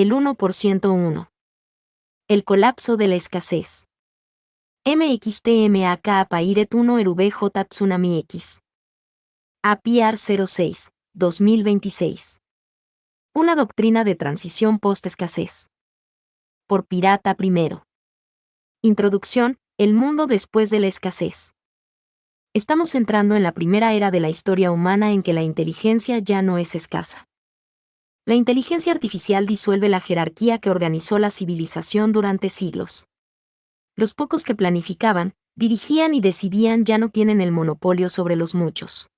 El 1%. El colapso de la escasez. MXTMAK Apairet 1 RVJ Tsunami X. APR 06, 2026. Una doctrina de transición post-escasez. Por Pirata I. Introducción: el mundo después de la escasez. Estamos entrando en la primera era de la historia humana en que la inteligencia ya no es escasa. La inteligencia artificial disuelve la jerarquía que organizó la civilización durante siglos. Los pocos que planificaban, dirigían y decidían ya no tienen el monopolio sobre los muchos.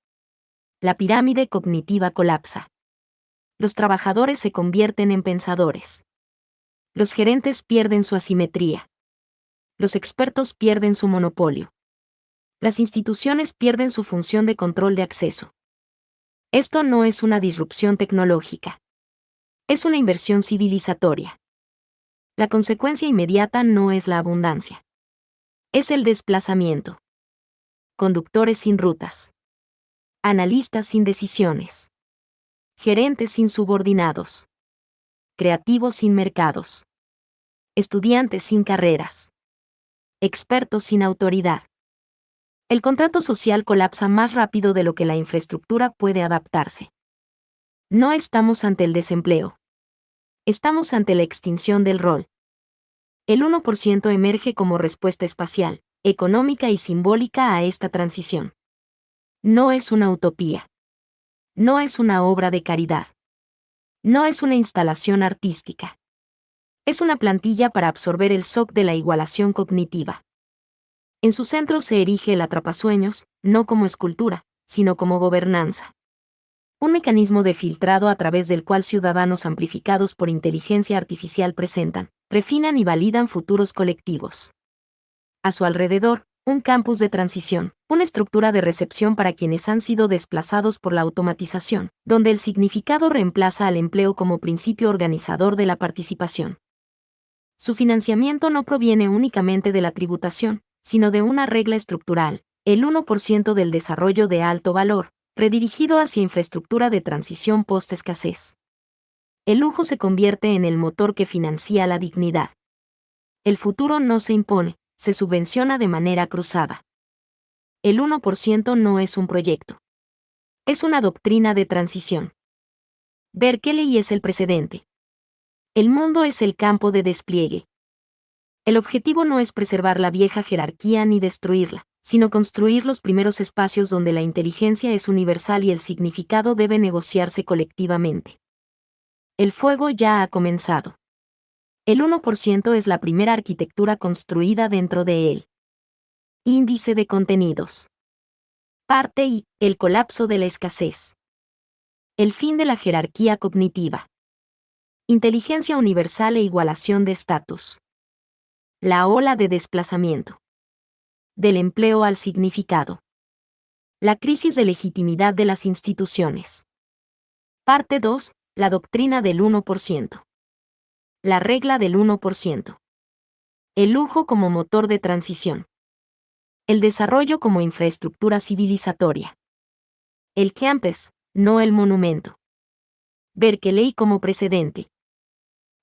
La pirámide cognitiva colapsa. Los trabajadores se convierten en pensadores. Los gerentes pierden su asimetría. Los expertos pierden su monopolio. Las instituciones pierden su función de control de acceso. Esto no es una disrupción tecnológica. Es una inversión civilizatoria. La consecuencia inmediata no es la abundancia. Es el desplazamiento. Conductores sin rutas. Analistas sin decisiones. Gerentes sin subordinados. Creativos sin mercados. Estudiantes sin carreras. Expertos sin autoridad. El contrato social colapsa más rápido de lo que la infraestructura puede adaptarse. No estamos ante el desempleo. Estamos ante la extinción del rol. El 1% emerge como respuesta espacial, económica y simbólica a esta transición. No es una utopía. No es una obra de caridad. No es una instalación artística. Es una plantilla para absorber el shock de la igualación cognitiva. En su centro se erige el atrapasueños, no como escultura, sino como gobernanza. Un mecanismo de filtrado a través del cual ciudadanos amplificados por inteligencia artificial presentan, refinan y validan futuros colectivos. A su alrededor, un campus de transición, una estructura de recepción para quienes han sido desplazados por la automatización, donde el significado reemplaza al empleo como principio organizador de la participación. Su financiamiento no proviene únicamente de la tributación, sino de una regla estructural, el 1% del desarrollo de alto valor, redirigido hacia infraestructura de transición post-escasez. El lujo se convierte en el motor que financia la dignidad. El futuro no se impone, se subvenciona de manera cruzada. El 1% no es un proyecto. Es una doctrina de transición. Berkeley es el precedente. El mundo es el campo de despliegue. El objetivo no es preservar la vieja jerarquía ni destruirla, sino construir los primeros espacios donde la inteligencia es universal y el significado debe negociarse colectivamente. El fuego ya ha comenzado. El 1% es la primera arquitectura construida dentro de él. Índice de contenidos. Parte I. El colapso de la escasez. El fin de la jerarquía cognitiva. Inteligencia universal e igualación de estatus. La ola de desplazamiento. Del empleo al significado. La crisis de legitimidad de las instituciones. Parte 2. La doctrina del 1%. La regla del 1%. El lujo como motor de transición. El desarrollo como infraestructura civilizatoria. El campus, no el monumento. Berkeley como precedente.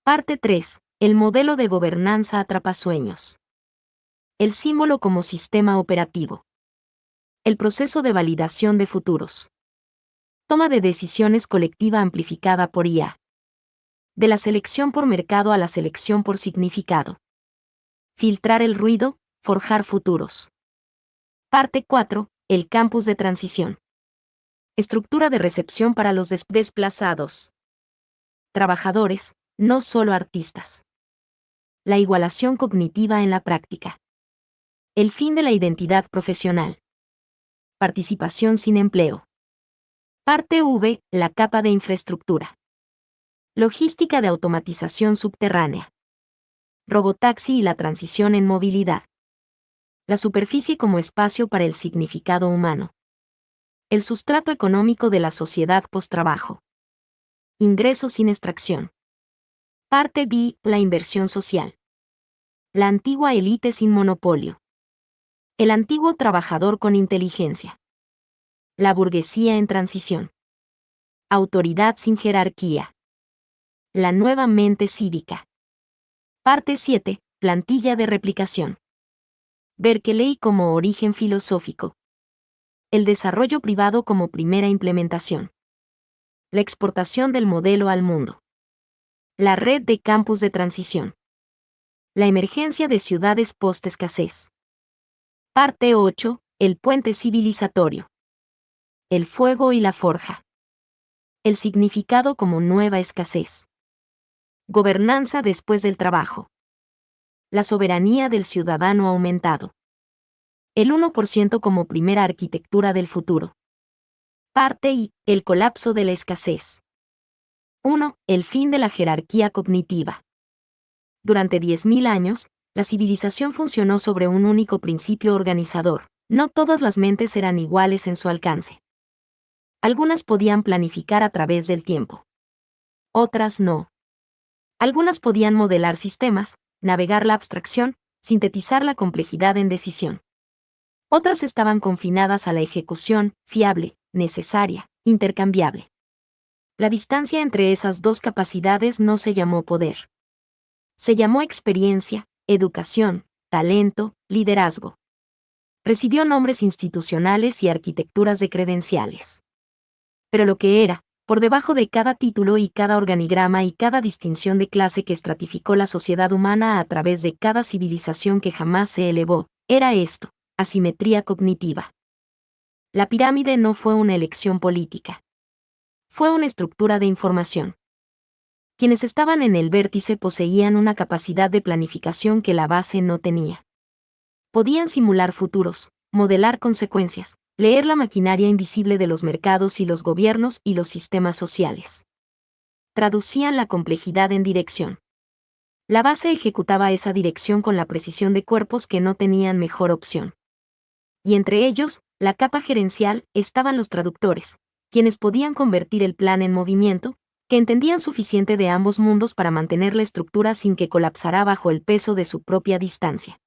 Parte 3. El modelo de gobernanza atrapasueños. El símbolo como sistema operativo. El proceso de validación de futuros. Toma de decisiones colectiva amplificada por IA. De la selección por mercado a la selección por significado. Filtrar el ruido, forjar futuros. Parte 4. El campus de transición. Estructura de recepción para los desplazados. Trabajadores, no solo artistas. La igualación cognitiva en la práctica. El fin de la identidad profesional. Participación sin empleo. Parte V. La capa de infraestructura. Logística de automatización subterránea. Robotaxi y la transición en movilidad. La superficie como espacio para el significado humano. El sustrato económico de la sociedad post-trabajo. Ingresos sin extracción. Parte B. La inversión social. La antigua élite sin monopolio. El antiguo trabajador con inteligencia. La burguesía en transición. Autoridad sin jerarquía. La nueva mente cívica. Parte 7. Plantilla de replicación. Berkeley como origen filosófico. El desarrollo privado como primera implementación. La exportación del modelo al mundo. La red de campus de transición. La emergencia de ciudades post-escasez. Parte 8. El puente civilizatorio. El fuego y la forja. El significado como nueva escasez. Gobernanza después del trabajo. La soberanía del ciudadano aumentado. El 1% como primera arquitectura del futuro. Parte I. El colapso de la escasez. 1. El fin de la jerarquía cognitiva. Durante 10.000 años, la civilización funcionó sobre un único principio organizador. No todas las mentes eran iguales en su alcance. Algunas podían planificar a través del tiempo. Otras no. Algunas podían modelar sistemas, navegar la abstracción, sintetizar la complejidad en decisión. Otras estaban confinadas a la ejecución, fiable, necesaria, intercambiable. La distancia entre esas dos capacidades no se llamó poder. Se llamó experiencia, educación, talento, liderazgo. Recibió nombres institucionales y arquitecturas de credenciales. Pero lo que era, por debajo de cada título y cada organigrama y cada distinción de clase que estratificó la sociedad humana a través de cada civilización que jamás se elevó, era esto: asimetría cognitiva. La pirámide no fue una elección política. Fue una estructura de información. Quienes estaban en el vértice poseían una capacidad de planificación que la base no tenía. Podían simular futuros, modelar consecuencias, leer la maquinaria invisible de los mercados y los gobiernos y los sistemas sociales. Traducían la complejidad en dirección. La base ejecutaba esa dirección con la precisión de cuerpos que no tenían mejor opción. Y entre ellos, la capa gerencial, estaban los traductores, quienes podían convertir el plan en movimiento, que entendían suficiente de ambos mundos para mantener la estructura sin que colapsara bajo el peso de su propia distancia.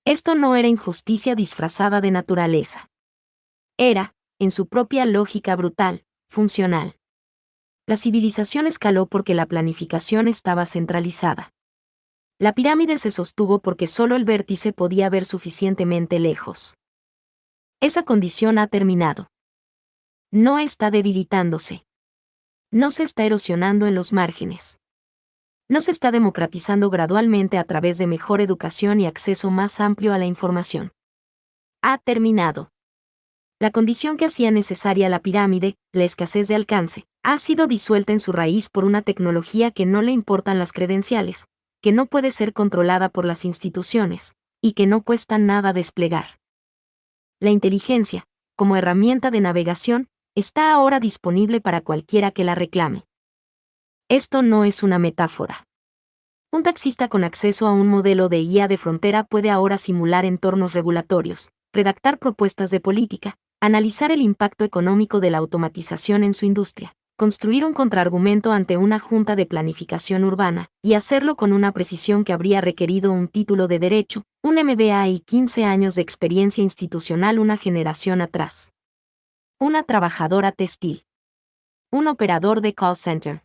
Esto no era injusticia disfrazada de naturaleza. Era, en su propia lógica brutal, funcional. La civilización escaló porque la planificación estaba centralizada. La pirámide se sostuvo porque solo el vértice podía ver suficientemente lejos. Esa condición ha terminado. No está debilitándose. No se está erosionando en los márgenes. No se está democratizando gradualmente a través de mejor educación y acceso más amplio a la información. Ha terminado. La condición que hacía necesaria la pirámide, la escasez de alcance, ha sido disuelta en su raíz por una tecnología que no le importan las credenciales, que no puede ser controlada por las instituciones, y que no cuesta nada desplegar. La inteligencia, como herramienta de navegación, está ahora disponible para cualquiera que la reclame. Esto no es una metáfora. Un taxista con acceso a un modelo de IA de frontera puede ahora simular entornos regulatorios, redactar propuestas de política, analizar el impacto económico de la automatización en su industria, construir un contraargumento ante una junta de planificación urbana, y hacerlo con una precisión que habría requerido un título de derecho, un MBA y 15 años de experiencia institucional una generación atrás. Una trabajadora textil. Un operador de call center.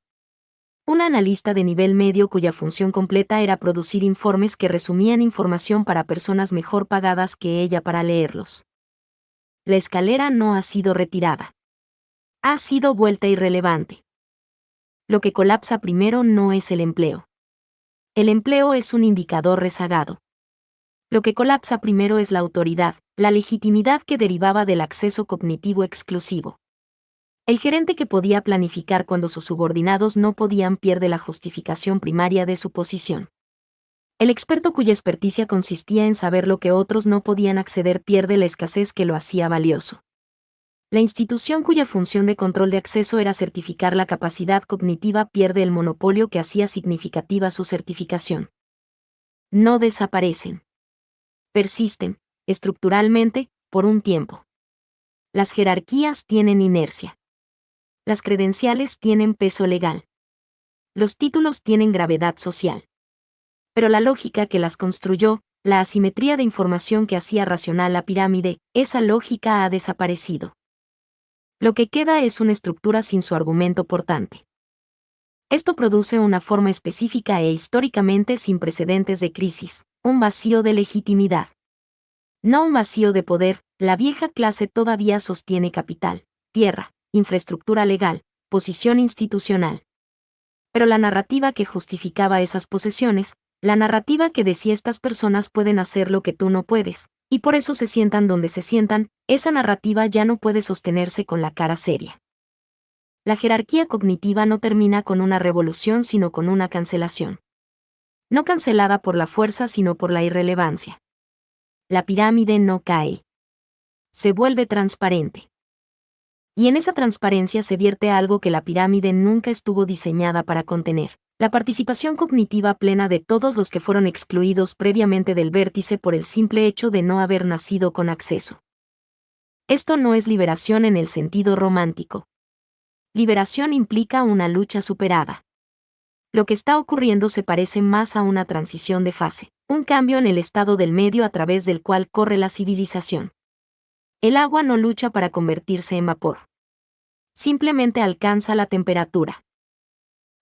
Un analista de nivel medio cuya función completa era producir informes que resumían información para personas mejor pagadas que ella para leerlos. La escalera no ha sido retirada. Ha sido vuelta irrelevante. Lo que colapsa primero no es el empleo. El empleo es un indicador rezagado. Lo que colapsa primero es la autoridad, la legitimidad que derivaba del acceso cognitivo exclusivo. El gerente que podía planificar cuando sus subordinados no podían pierde la justificación primaria de su posición. El experto cuya experticia consistía en saber lo que otros no podían acceder pierde la escasez que lo hacía valioso. La institución cuya función de control de acceso era certificar la capacidad cognitiva pierde el monopolio que hacía significativa su certificación. No desaparecen. Persisten, estructuralmente, por un tiempo. Las jerarquías tienen inercia. Las credenciales tienen peso legal. Los títulos tienen gravedad social. Pero la lógica que las construyó, la asimetría de información que hacía racional la pirámide, esa lógica ha desaparecido. Lo que queda es una estructura sin su argumento portante. Esto produce una forma específica e históricamente sin precedentes de crisis, un vacío de legitimidad. No un vacío de poder, la vieja clase todavía sostiene capital, tierra, infraestructura legal, posición institucional. Pero la narrativa que justificaba esas posesiones, la narrativa que decía estas personas pueden hacer lo que tú no puedes, y por eso se sientan donde se sientan, esa narrativa ya no puede sostenerse con la cara seria. La jerarquía cognitiva no termina con una revolución sino con una cancelación. No cancelada por la fuerza sino por la irrelevancia. La pirámide no cae. Se vuelve transparente. Y en esa transparencia se vierte algo que la pirámide nunca estuvo diseñada para contener: la participación cognitiva plena de todos los que fueron excluidos previamente del vértice por el simple hecho de no haber nacido con acceso. Esto no es liberación en el sentido romántico. Liberación implica una lucha superada. Lo que está ocurriendo se parece más a una transición de fase, un cambio en el estado del medio a través del cual corre la civilización. El agua no lucha para convertirse en vapor. Simplemente alcanza la temperatura.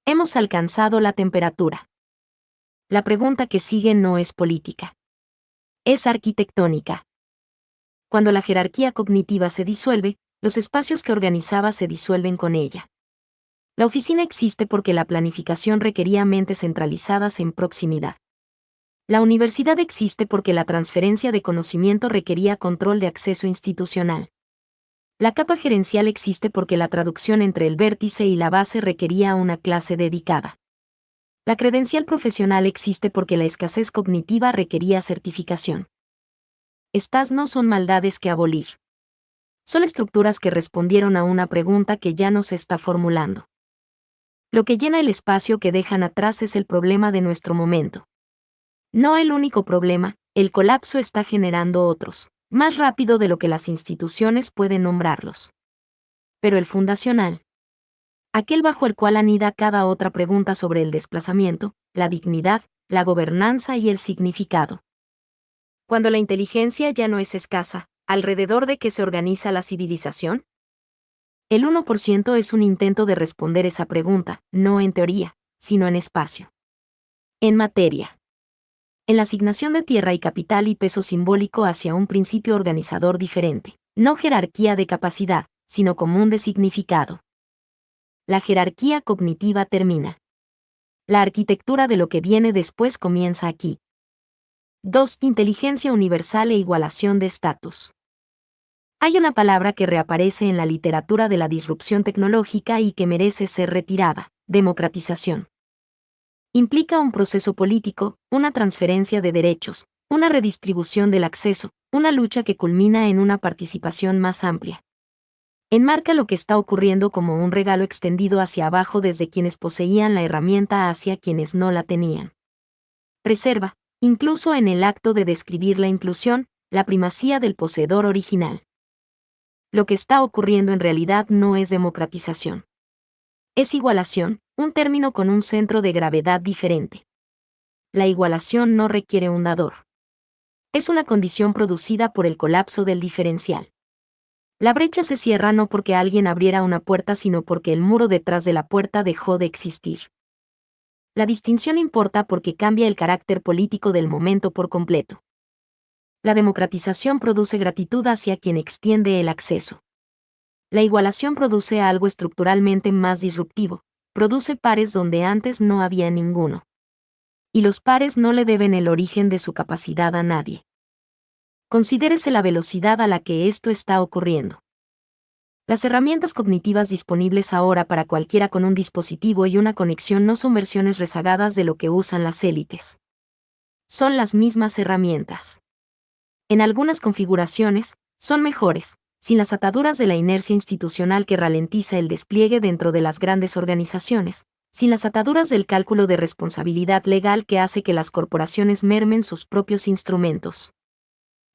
Hemos alcanzado la temperatura. La pregunta que sigue no es política. Es arquitectónica. Cuando la jerarquía cognitiva se disuelve, los espacios que organizaba se disuelven con ella. La oficina existe porque la planificación requería mentes centralizadas en proximidad. La universidad existe porque la transferencia de conocimiento requería control de acceso institucional. La capa gerencial existe porque la traducción entre el vértice y la base requería una clase dedicada. La credencial profesional existe porque la escasez cognitiva requería certificación. Estas no son maldades que abolir. Son estructuras que respondieron a una pregunta que ya no se está formulando. Lo que llena el espacio que dejan atrás es el problema de nuestro momento. No el único problema, el colapso está generando otros, más rápido de lo que las instituciones pueden nombrarlos. Pero el fundacional, aquel bajo el cual anida cada otra pregunta sobre el desplazamiento, la dignidad, la gobernanza y el significado. Cuando la inteligencia ya no es escasa, ¿alrededor de qué se organiza la civilización? El 1% es un intento de responder esa pregunta, no en teoría, sino en espacio. En materia. En la asignación de tierra y capital y peso simbólico hacia un principio organizador diferente. No jerarquía de capacidad, sino común de significado. La jerarquía cognitiva termina. La arquitectura de lo que viene después comienza aquí. 2. Inteligencia universal e igualación de estatus. Hay una palabra que reaparece en la literatura de la disrupción tecnológica y que merece ser retirada: democratización. Implica un proceso político, una transferencia de derechos, una redistribución del acceso, una lucha que culmina en una participación más amplia. Enmarca lo que está ocurriendo como un regalo extendido hacia abajo desde quienes poseían la herramienta hacia quienes no la tenían. Preserva, incluso en el acto de describir la inclusión, la primacía del poseedor original. Lo que está ocurriendo en realidad no es democratización. Es igualación, un término con un centro de gravedad diferente. La igualación no requiere un dador. Es una condición producida por el colapso del diferencial. La brecha se cierra no porque alguien abriera una puerta sino porque el muro detrás de la puerta dejó de existir. La distinción importa porque cambia el carácter político del momento por completo. La democratización produce gratitud hacia quien extiende el acceso. La igualación produce algo estructuralmente más disruptivo, produce pares donde antes no había ninguno. Y los pares no le deben el origen de su capacidad a nadie. Considérese la velocidad a la que esto está ocurriendo. Las herramientas cognitivas disponibles ahora para cualquiera con un dispositivo y una conexión no son versiones rezagadas de lo que usan las élites. Son las mismas herramientas. En algunas configuraciones, son mejores, sin las ataduras de la inercia institucional que ralentiza el despliegue dentro de las grandes organizaciones, sin las ataduras del cálculo de responsabilidad legal que hace que las corporaciones mermen sus propios instrumentos.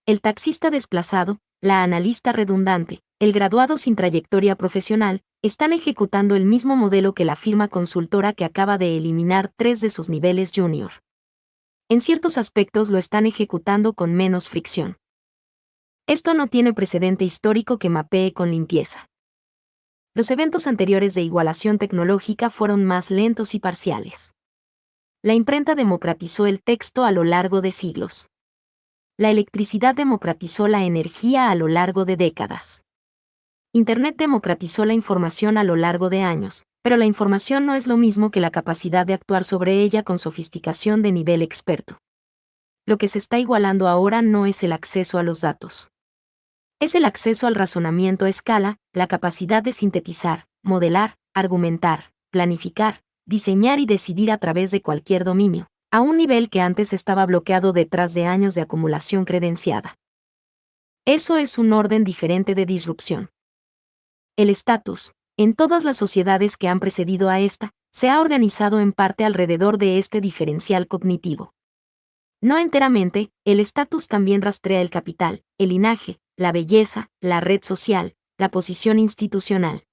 El taxista desplazado, la analista redundante, el graduado sin trayectoria profesional, están ejecutando el mismo modelo que la firma consultora que acaba de eliminar 3 de sus niveles junior. En ciertos aspectos lo están ejecutando con menos fricción. Esto no tiene precedente histórico que mapee con limpieza. Los eventos anteriores de igualación tecnológica fueron más lentos y parciales. La imprenta democratizó el texto a lo largo de siglos. La electricidad democratizó la energía a lo largo de décadas. Internet democratizó la información a lo largo de años, pero la información no es lo mismo que la capacidad de actuar sobre ella con sofisticación de nivel experto. Lo que se está igualando ahora no es el acceso a los datos. Es el acceso al razonamiento a escala, la capacidad de sintetizar, modelar, argumentar, planificar, diseñar y decidir a través de cualquier dominio, a un nivel que antes estaba bloqueado detrás de años de acumulación credenciada. Eso es un orden diferente de disrupción. El estatus, en todas las sociedades que han precedido a esta, se ha organizado en parte alrededor de este diferencial cognitivo. No enteramente, el estatus también rastrea el capital, el linaje, la belleza, la red social, la posición institucional.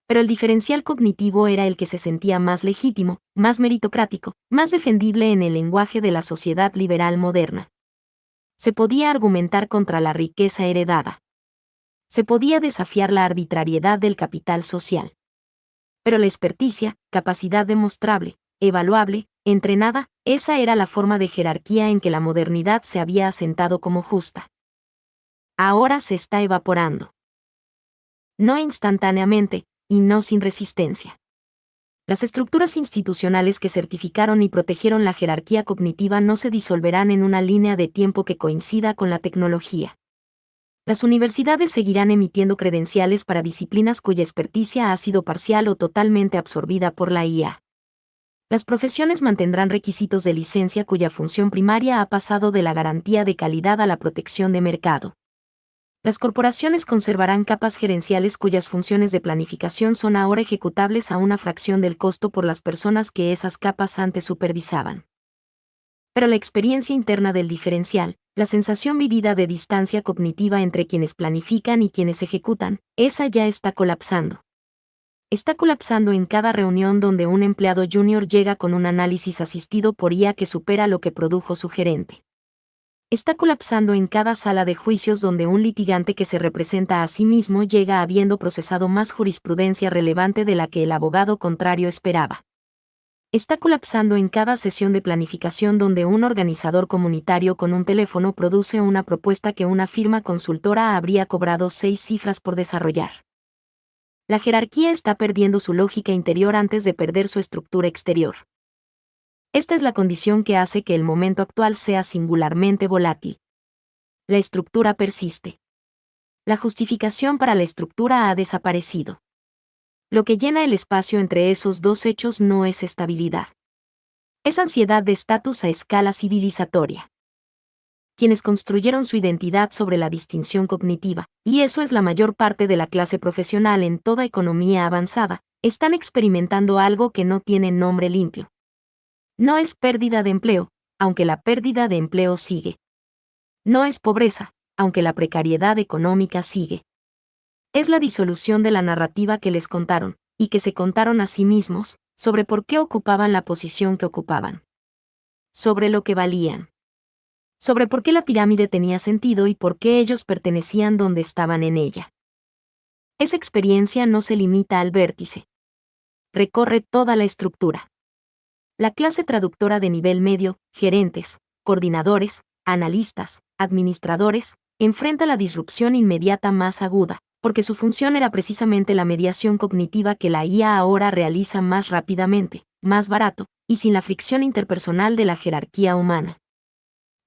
Pero el diferencial cognitivo era el que se sentía más legítimo, más meritocrático, más defendible en el lenguaje de la sociedad liberal moderna. Se podía argumentar contra la riqueza heredada. Se podía desafiar la arbitrariedad del capital social. Pero la experticia, capacidad demostrable, evaluable, entrenada, esa era la forma de jerarquía en que la modernidad se había asentado como justa. Ahora se está evaporando. No instantáneamente, y no sin resistencia. Las estructuras institucionales que certificaron y protegieron la jerarquía cognitiva no se disolverán en una línea de tiempo que coincida con la tecnología. Las universidades seguirán emitiendo credenciales para disciplinas cuya experticia ha sido parcial o totalmente absorbida por la IA. Las profesiones mantendrán requisitos de licencia cuya función primaria ha pasado de la garantía de calidad a la protección de mercado. Las corporaciones conservarán capas gerenciales cuyas funciones de planificación son ahora ejecutables a una fracción del costo por las personas que esas capas antes supervisaban. Pero la experiencia interna del diferencial, la sensación vivida de distancia cognitiva entre quienes planifican y quienes ejecutan, esa ya está colapsando. Está colapsando en cada reunión donde un empleado junior llega con un análisis asistido por IA que supera lo que produjo su gerente. Está colapsando en cada sala de juicios donde un litigante que se representa a sí mismo llega habiendo procesado más jurisprudencia relevante de la que el abogado contrario esperaba. Está colapsando en cada sesión de planificación donde un organizador comunitario con un teléfono produce una propuesta que una firma consultora habría cobrado 6 cifras por desarrollar. La jerarquía está perdiendo su lógica interior antes de perder su estructura exterior. Esta es la condición que hace que el momento actual sea singularmente volátil. La estructura persiste. La justificación para la estructura ha desaparecido. Lo que llena el espacio entre esos dos hechos no es estabilidad. Es ansiedad de estatus a escala civilizatoria. Quienes construyeron su identidad sobre la distinción cognitiva, y eso es la mayor parte de la clase profesional en toda economía avanzada, están experimentando algo que no tiene nombre limpio. No es pérdida de empleo, aunque la pérdida de empleo sigue. No es pobreza, aunque la precariedad económica sigue. Es la disolución de la narrativa que les contaron, y que se contaron a sí mismos, sobre por qué ocupaban la posición que ocupaban. Sobre lo que valían. Sobre por qué la pirámide tenía sentido y por qué ellos pertenecían donde estaban en ella. Esa experiencia no se limita al vértice. Recorre toda la estructura. La clase traductora de nivel medio, gerentes, coordinadores, analistas, administradores, enfrenta la disrupción inmediata más aguda, porque su función era precisamente la mediación cognitiva que la IA ahora realiza más rápidamente, más barato, y sin la fricción interpersonal de la jerarquía humana.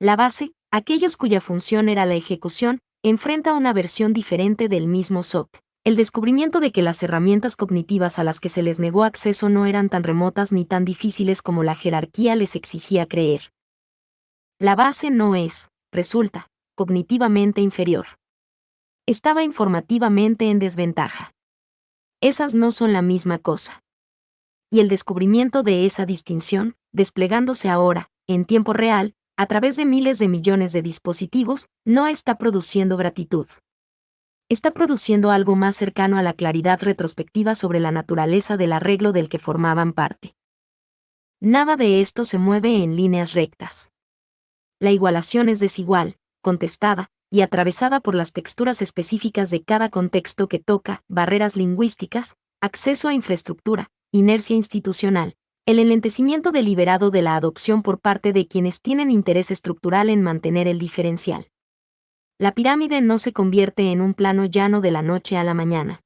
La base, aquellos cuya función era la ejecución, enfrenta una versión diferente del mismo SOC. El descubrimiento de que las herramientas cognitivas a las que se les negó acceso no eran tan remotas ni tan difíciles como la jerarquía les exigía creer. La base no es, resulta, cognitivamente inferior. Estaba informativamente en desventaja. Esas no son la misma cosa. Y el descubrimiento de esa distinción, desplegándose ahora, en tiempo real, a través de miles de millones de dispositivos, no está produciendo gratitud. Está produciendo algo más cercano a la claridad retrospectiva sobre la naturaleza del arreglo del que formaban parte. Nada de esto se mueve en líneas rectas. La igualación es desigual, contestada, y atravesada por las texturas específicas de cada contexto que toca, barreras lingüísticas, acceso a infraestructura, inercia institucional, el enlentecimiento deliberado de la adopción por parte de quienes tienen interés estructural en mantener el diferencial. La pirámide no se convierte en un plano llano de la noche a la mañana.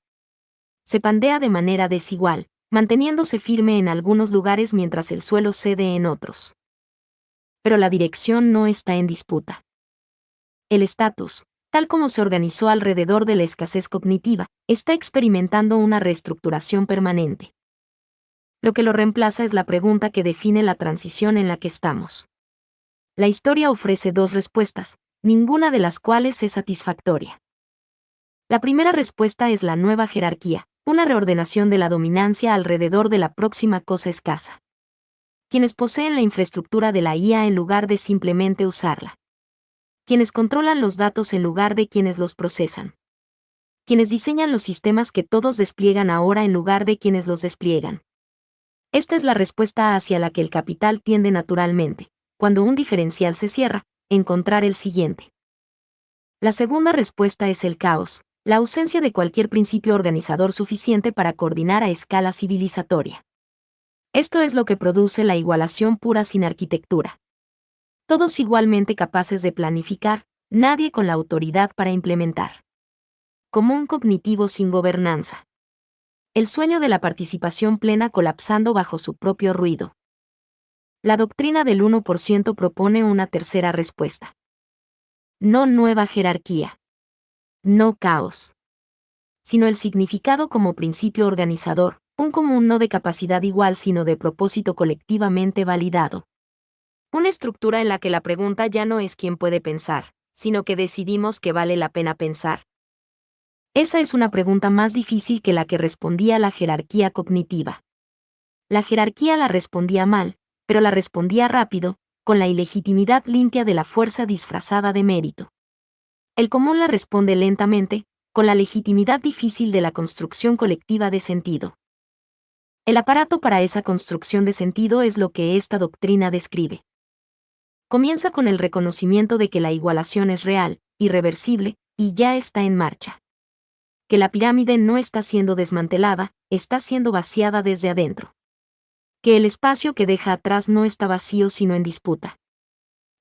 Se pandea de manera desigual, manteniéndose firme en algunos lugares mientras el suelo cede en otros. Pero la dirección no está en disputa. El estatus, tal como se organizó alrededor de la escasez cognitiva, está experimentando una reestructuración permanente. Lo que lo reemplaza es la pregunta que define la transición en la que estamos. La historia ofrece dos respuestas, ninguna de las cuales es satisfactoria. La primera respuesta es la nueva jerarquía, una reordenación de la dominancia alrededor de la próxima cosa escasa. Quienes poseen la infraestructura de la IA en lugar de simplemente usarla. Quienes controlan los datos en lugar de quienes los procesan. Quienes diseñan los sistemas que todos despliegan ahora en lugar de quienes los despliegan. Esta es la respuesta hacia la que el capital tiende naturalmente, cuando un diferencial se cierra, encontrar el siguiente. La segunda respuesta es el caos, la ausencia de cualquier principio organizador suficiente para coordinar a escala civilizatoria. Esto es lo que produce la igualación pura sin arquitectura. Todos igualmente capaces de planificar, nadie con la autoridad para implementar. Común cognitivo sin gobernanza. El sueño de la participación plena colapsando bajo su propio ruido. La doctrina del 1% propone una tercera respuesta. No nueva jerarquía. No caos. Sino el significado como principio organizador, un común no de capacidad igual sino de propósito colectivamente validado. Una estructura en la que la pregunta ya no es quién puede pensar, sino que decidimos que vale la pena pensar. Esa es una pregunta más difícil que la que respondía la jerarquía cognitiva. La jerarquía la respondía mal, pero la respondía rápido, con la ilegitimidad limpia de la fuerza disfrazada de mérito. El común la responde lentamente, con la legitimidad difícil de la construcción colectiva de sentido. El aparato para esa construcción de sentido es lo que esta doctrina describe. Comienza con el reconocimiento de que la igualación es real, irreversible, y ya está en marcha. Que la pirámide no está siendo desmantelada, está siendo vaciada desde adentro. Que el espacio que deja atrás no está vacío sino en disputa.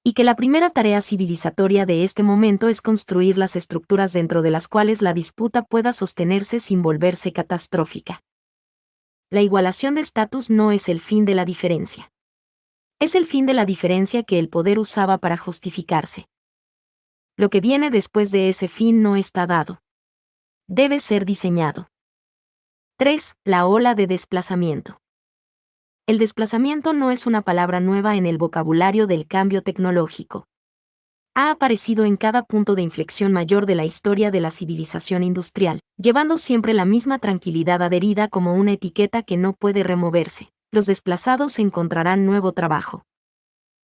Y que la primera tarea civilizatoria de este momento es construir las estructuras dentro de las cuales la disputa pueda sostenerse sin volverse catastrófica. La igualación de estatus no es el fin de la diferencia. Es el fin de la diferencia que el poder usaba para justificarse. Lo que viene después de ese fin no está dado. Debe ser diseñado. 3. La ola de desplazamiento. El desplazamiento no es una palabra nueva en el vocabulario del cambio tecnológico. Ha aparecido en cada punto de inflexión mayor de la historia de la civilización industrial, llevando siempre la misma tranquilidad adherida como una etiqueta que no puede removerse. Los desplazados encontrarán nuevo trabajo.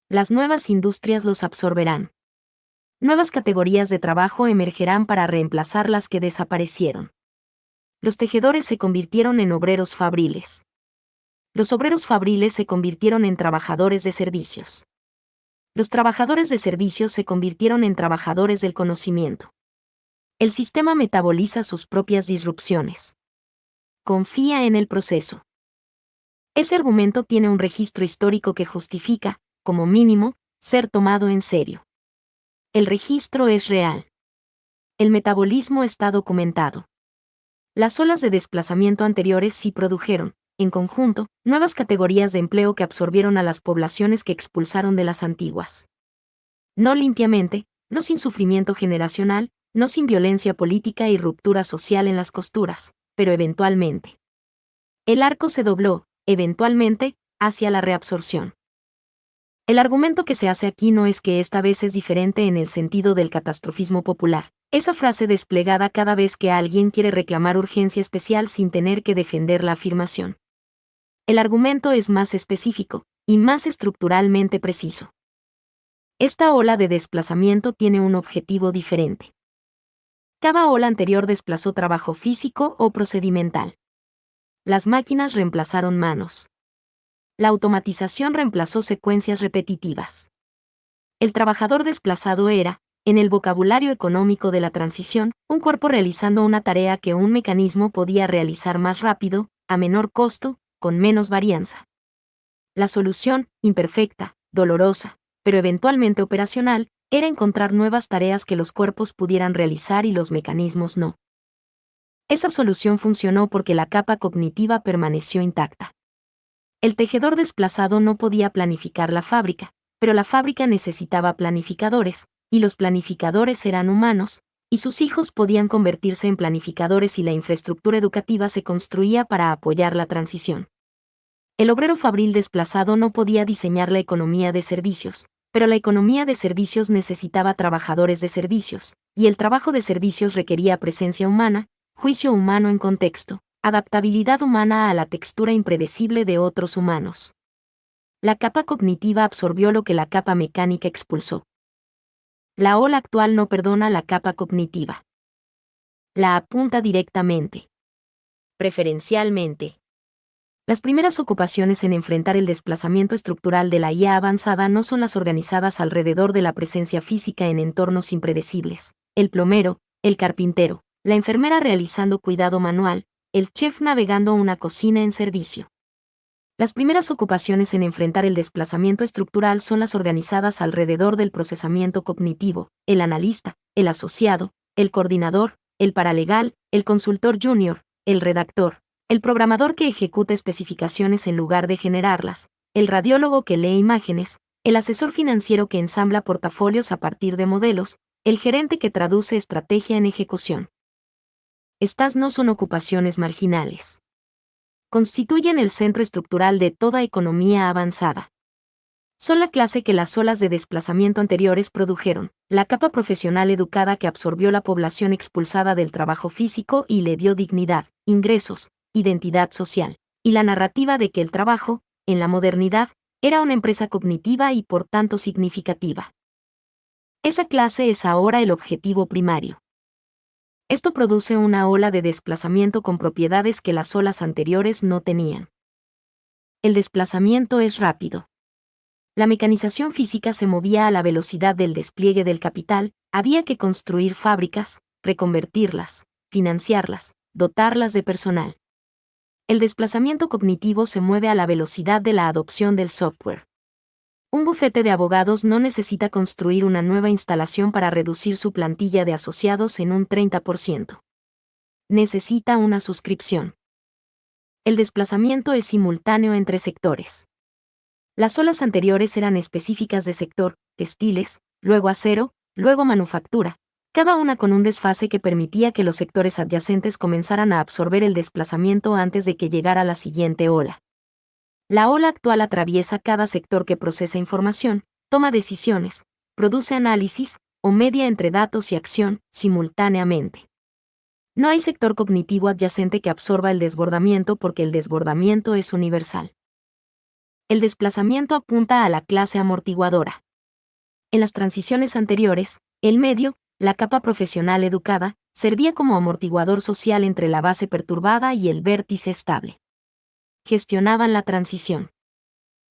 Las nuevas industrias los absorberán. Nuevas categorías de trabajo emergerán para reemplazar las que desaparecieron. Los tejedores se convirtieron en obreros fabriles. Los obreros fabriles se convirtieron en trabajadores de servicios. Los trabajadores de servicios se convirtieron en trabajadores del conocimiento. El sistema metaboliza sus propias disrupciones. Confía en el proceso. Ese argumento tiene un registro histórico que justifica, como mínimo, ser tomado en serio. El registro es real. El metabolismo está documentado. Las olas de desplazamiento anteriores sí produjeron, en conjunto, nuevas categorías de empleo que absorbieron a las poblaciones que expulsaron de las antiguas. No limpiamente, no sin sufrimiento generacional, no sin violencia política y ruptura social en las costuras, pero eventualmente. El arco se dobló, eventualmente, hacia la reabsorción. El argumento que se hace aquí no es que esta vez es diferente en el sentido del catastrofismo popular, esa frase desplegada cada vez que alguien quiere reclamar urgencia especial sin tener que defender la afirmación. El argumento es más específico, y más estructuralmente preciso. Esta ola de desplazamiento tiene un objetivo diferente. Cada ola anterior desplazó trabajo físico o procedimental. Las máquinas reemplazaron manos. La automatización reemplazó secuencias repetitivas. El trabajador desplazado era, En el vocabulario económico de la transición, un cuerpo realizando una tarea que un mecanismo podía realizar más rápido, a menor costo, con menos varianza. La solución, imperfecta, dolorosa, pero eventualmente operacional, era encontrar nuevas tareas que los cuerpos pudieran realizar y los mecanismos no. Esa solución funcionó porque la capa cognitiva permaneció intacta. El tejedor desplazado no podía planificar la fábrica, pero la fábrica necesitaba planificadores, y los planificadores eran humanos, y sus hijos podían convertirse en planificadores y la infraestructura educativa se construía para apoyar la transición. El obrero fabril desplazado no podía diseñar la economía de servicios, pero la economía de servicios necesitaba trabajadores de servicios, y el trabajo de servicios requería presencia humana, juicio humano en contexto, adaptabilidad humana a la textura impredecible de otros humanos. La capa cognitiva absorbió lo que la capa mecánica expulsó. La ola actual no perdona la capa cognitiva. La apunta directamente. Preferencialmente. Las primeras ocupaciones en enfrentar el desplazamiento estructural de la IA avanzada no son las organizadas alrededor de la presencia física en entornos impredecibles. El plomero, el carpintero, la enfermera realizando cuidado manual, el chef navegando una cocina en servicio. Las primeras ocupaciones en enfrentar el desplazamiento estructural son las organizadas alrededor del procesamiento cognitivo, el analista, el asociado, el coordinador, el paralegal, el consultor junior, el redactor, el programador que ejecuta especificaciones en lugar de generarlas, el radiólogo que lee imágenes, el asesor financiero que ensambla portafolios a partir de modelos, el gerente que traduce estrategia en ejecución. Estas no son ocupaciones marginales. Constituyen el centro estructural de toda economía avanzada. Son la clase que las olas de desplazamiento anteriores produjeron, la capa profesional educada que absorbió la población expulsada del trabajo físico y le dio dignidad, ingresos, identidad social, y la narrativa de que el trabajo, en la modernidad, era una empresa cognitiva y por tanto significativa. Esa clase es ahora el objetivo primario. Esto produce una ola de desplazamiento con propiedades que las olas anteriores no tenían. El desplazamiento es rápido. La mecanización física se movía a la velocidad del despliegue del capital, había que construir fábricas, reconvertirlas, financiarlas, dotarlas de personal. El desplazamiento cognitivo se mueve a la velocidad de la adopción del software. Un bufete de abogados no necesita construir una nueva instalación para reducir su plantilla de asociados en un 30%. Necesita una suscripción. El desplazamiento es simultáneo entre sectores. Las olas anteriores eran específicas de sector, textiles, luego acero, luego manufactura, cada una con un desfase que permitía que los sectores adyacentes comenzaran a absorber el desplazamiento antes de que llegara la siguiente ola. La ola actual atraviesa cada sector que procesa información, toma decisiones, produce análisis, o media entre datos y acción, simultáneamente. No hay sector cognitivo adyacente que absorba el desbordamiento porque el desbordamiento es universal. El desplazamiento apunta a la clase amortiguadora. En las transiciones anteriores, el medio, la capa profesional educada, servía como amortiguador social entre la base perturbada y el vértice estable. Gestionaban la transición.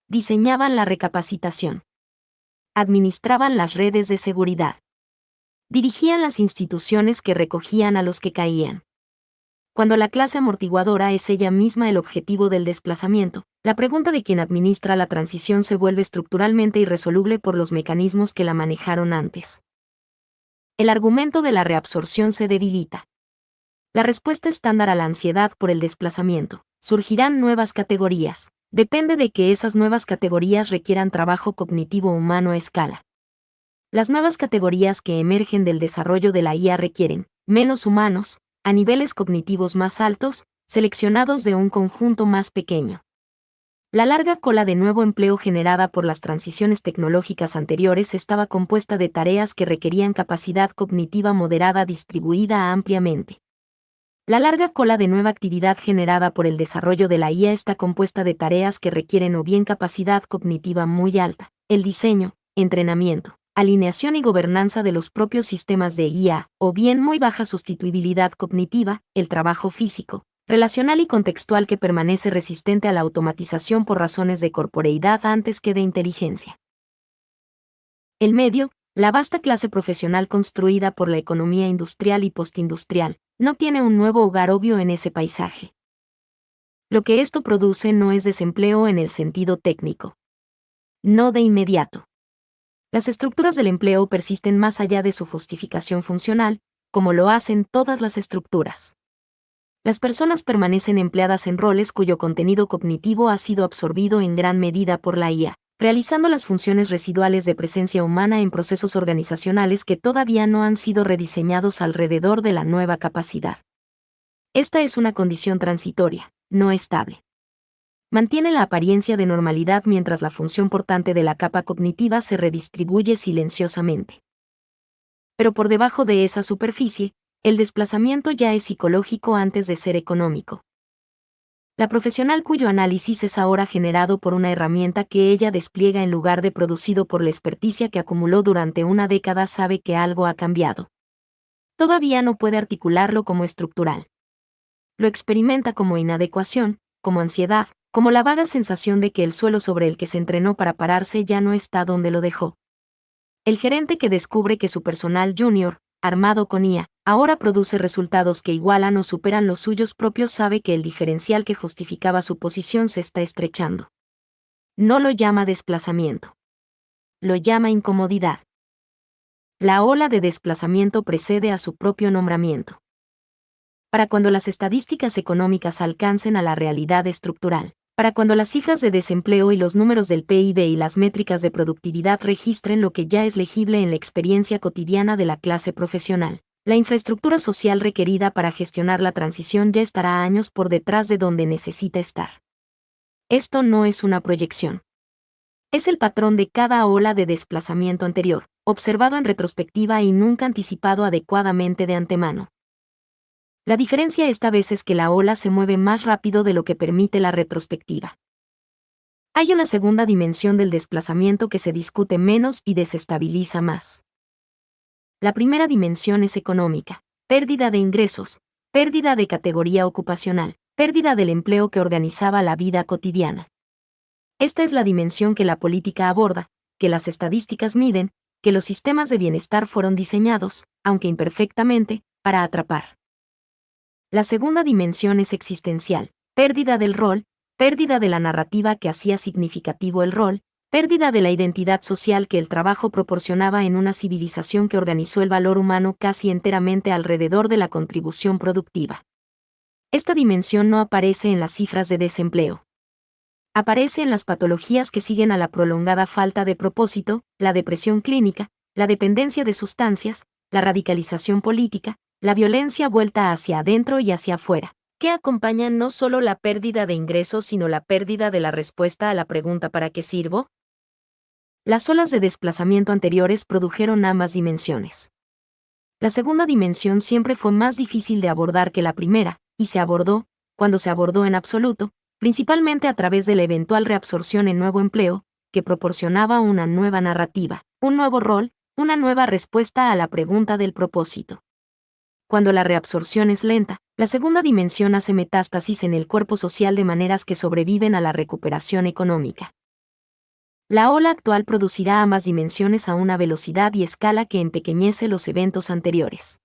Diseñaban la recapacitación. Administraban las redes de seguridad. Dirigían las instituciones que recogían a los que caían. Cuando la clase amortiguadora es ella misma el objetivo del desplazamiento, la pregunta de quien administra la transición se vuelve estructuralmente irresoluble por los mecanismos que la manejaron antes. El argumento de la reabsorción se debilita. La respuesta estándar a la ansiedad por el desplazamiento. Surgirán nuevas categorías. Depende de que esas nuevas categorías requieran trabajo cognitivo humano a escala. Las nuevas categorías que emergen del desarrollo de la IA requieren menos humanos, a niveles cognitivos más altos, seleccionados de un conjunto más pequeño. La larga cola de nuevo empleo generada por las transiciones tecnológicas anteriores estaba compuesta de tareas que requerían capacidad cognitiva moderada distribuida ampliamente. La larga cola de nueva actividad generada por el desarrollo de la IA está compuesta de tareas que requieren o bien capacidad cognitiva muy alta, el diseño, entrenamiento, alineación y gobernanza de los propios sistemas de IA, o bien muy baja sustituibilidad cognitiva, el trabajo físico, relacional y contextual que permanece resistente a la automatización por razones de corporeidad antes que de inteligencia. El medio, La vasta clase profesional construida por la economía industrial y postindustrial no tiene un nuevo hogar obvio en ese paisaje. Lo que esto produce no es desempleo en el sentido técnico. No de inmediato. Las estructuras del empleo persisten más allá de su justificación funcional, como lo hacen todas las estructuras. Las personas permanecen empleadas en roles cuyo contenido cognitivo ha sido absorbido en gran medida por la IA, realizando las funciones residuales de presencia humana en procesos organizacionales que todavía no han sido rediseñados alrededor de la nueva capacidad. Esta es una condición transitoria, no estable. Mantiene la apariencia de normalidad mientras la función portante de la capa cognitiva se redistribuye silenciosamente. Pero por debajo de esa superficie, el desplazamiento ya es psicológico antes de ser económico. La profesional cuyo análisis es ahora generado por una herramienta que ella despliega en lugar de producido por la experticia que acumuló durante una década sabe que algo ha cambiado. Todavía no puede articularlo como estructural. Lo experimenta como inadecuación, como ansiedad, como la vaga sensación de que el suelo sobre el que se entrenó para pararse ya no está donde lo dejó. El gerente que descubre que su personal junior, armado con IA, ahora produce resultados que igualan o superan los suyos propios sabe que el diferencial que justificaba su posición se está estrechando. No lo llama desplazamiento. Lo llama incomodidad. La ola de desplazamiento precede a su propio nombramiento. Para cuando las estadísticas económicas alcancen a la realidad estructural, para cuando las cifras de desempleo y los números del PIB y las métricas de productividad registren lo que ya es legible en la experiencia cotidiana de la clase profesional, la infraestructura social requerida para gestionar la transición ya estará años por detrás de donde necesita estar. Esto no es una proyección. Es el patrón de cada ola de desplazamiento anterior, observado en retrospectiva y nunca anticipado adecuadamente de antemano. La diferencia esta vez es que la ola se mueve más rápido de lo que permite la retrospectiva. Hay una segunda dimensión del desplazamiento que se discute menos y desestabiliza más. La primera dimensión es económica: pérdida de ingresos, pérdida de categoría ocupacional, pérdida del empleo que organizaba la vida cotidiana. Esta es la dimensión que la política aborda, que las estadísticas miden, que los sistemas de bienestar fueron diseñados, aunque imperfectamente, para atrapar. La segunda dimensión es existencial: pérdida del rol, pérdida de la narrativa que hacía significativo el rol, pérdida de la identidad social que el trabajo proporcionaba en una civilización que organizó el valor humano casi enteramente alrededor de la contribución productiva. Esta dimensión no aparece en las cifras de desempleo. Aparece en las patologías que siguen a la prolongada falta de propósito, la depresión clínica, la dependencia de sustancias, la radicalización política, la violencia vuelta hacia adentro y hacia afuera, que acompañan no solo la pérdida de ingresos sino la pérdida de la respuesta a la pregunta ¿para qué sirvo? Las olas de desplazamiento anteriores produjeron ambas dimensiones. La segunda dimensión siempre fue más difícil de abordar que la primera, y se abordó, cuando se abordó en absoluto, principalmente a través de la eventual reabsorción en nuevo empleo, que proporcionaba una nueva narrativa, un nuevo rol, una nueva respuesta a la pregunta del propósito. Cuando la reabsorción es lenta, la segunda dimensión hace metástasis en el cuerpo social de maneras que sobreviven a la recuperación económica. La ola actual producirá ambas dimensiones a una velocidad y escala que empequeñece los eventos anteriores.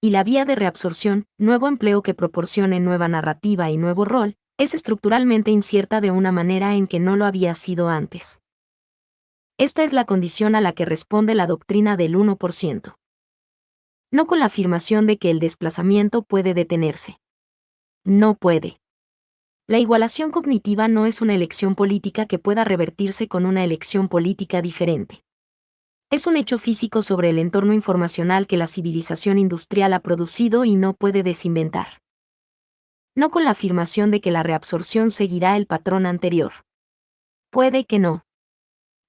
Y la vía de reabsorción, nuevo empleo que proporcione nueva narrativa y nuevo rol, es estructuralmente incierta de una manera en que no lo había sido antes. Esta es la condición a la que responde la doctrina del 1%. No con la afirmación de que el desplazamiento puede detenerse. No puede. La igualación cognitiva no es una elección política que pueda revertirse con una elección política diferente. Es un hecho físico sobre el entorno informacional que la civilización industrial ha producido y no puede desinventar. No con la afirmación de que la reabsorción seguirá el patrón anterior. Puede que no.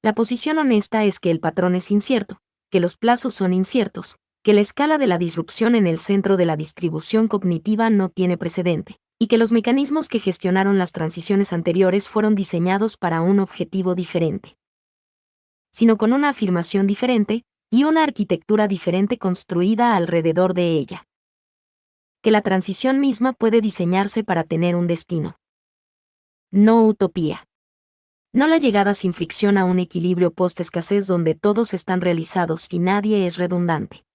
La posición honesta es que el patrón es incierto, que los plazos son inciertos, que la escala de la disrupción en el centro de la distribución cognitiva no tiene precedente, y que los mecanismos que gestionaron las transiciones anteriores fueron diseñados para un objetivo diferente. Sino con una afirmación diferente, y una arquitectura diferente construida alrededor de ella. Que la transición misma puede diseñarse para tener un destino. No utopía. No la llegada sin fricción a un equilibrio post-escasez donde todos están realizados y nadie es redundante,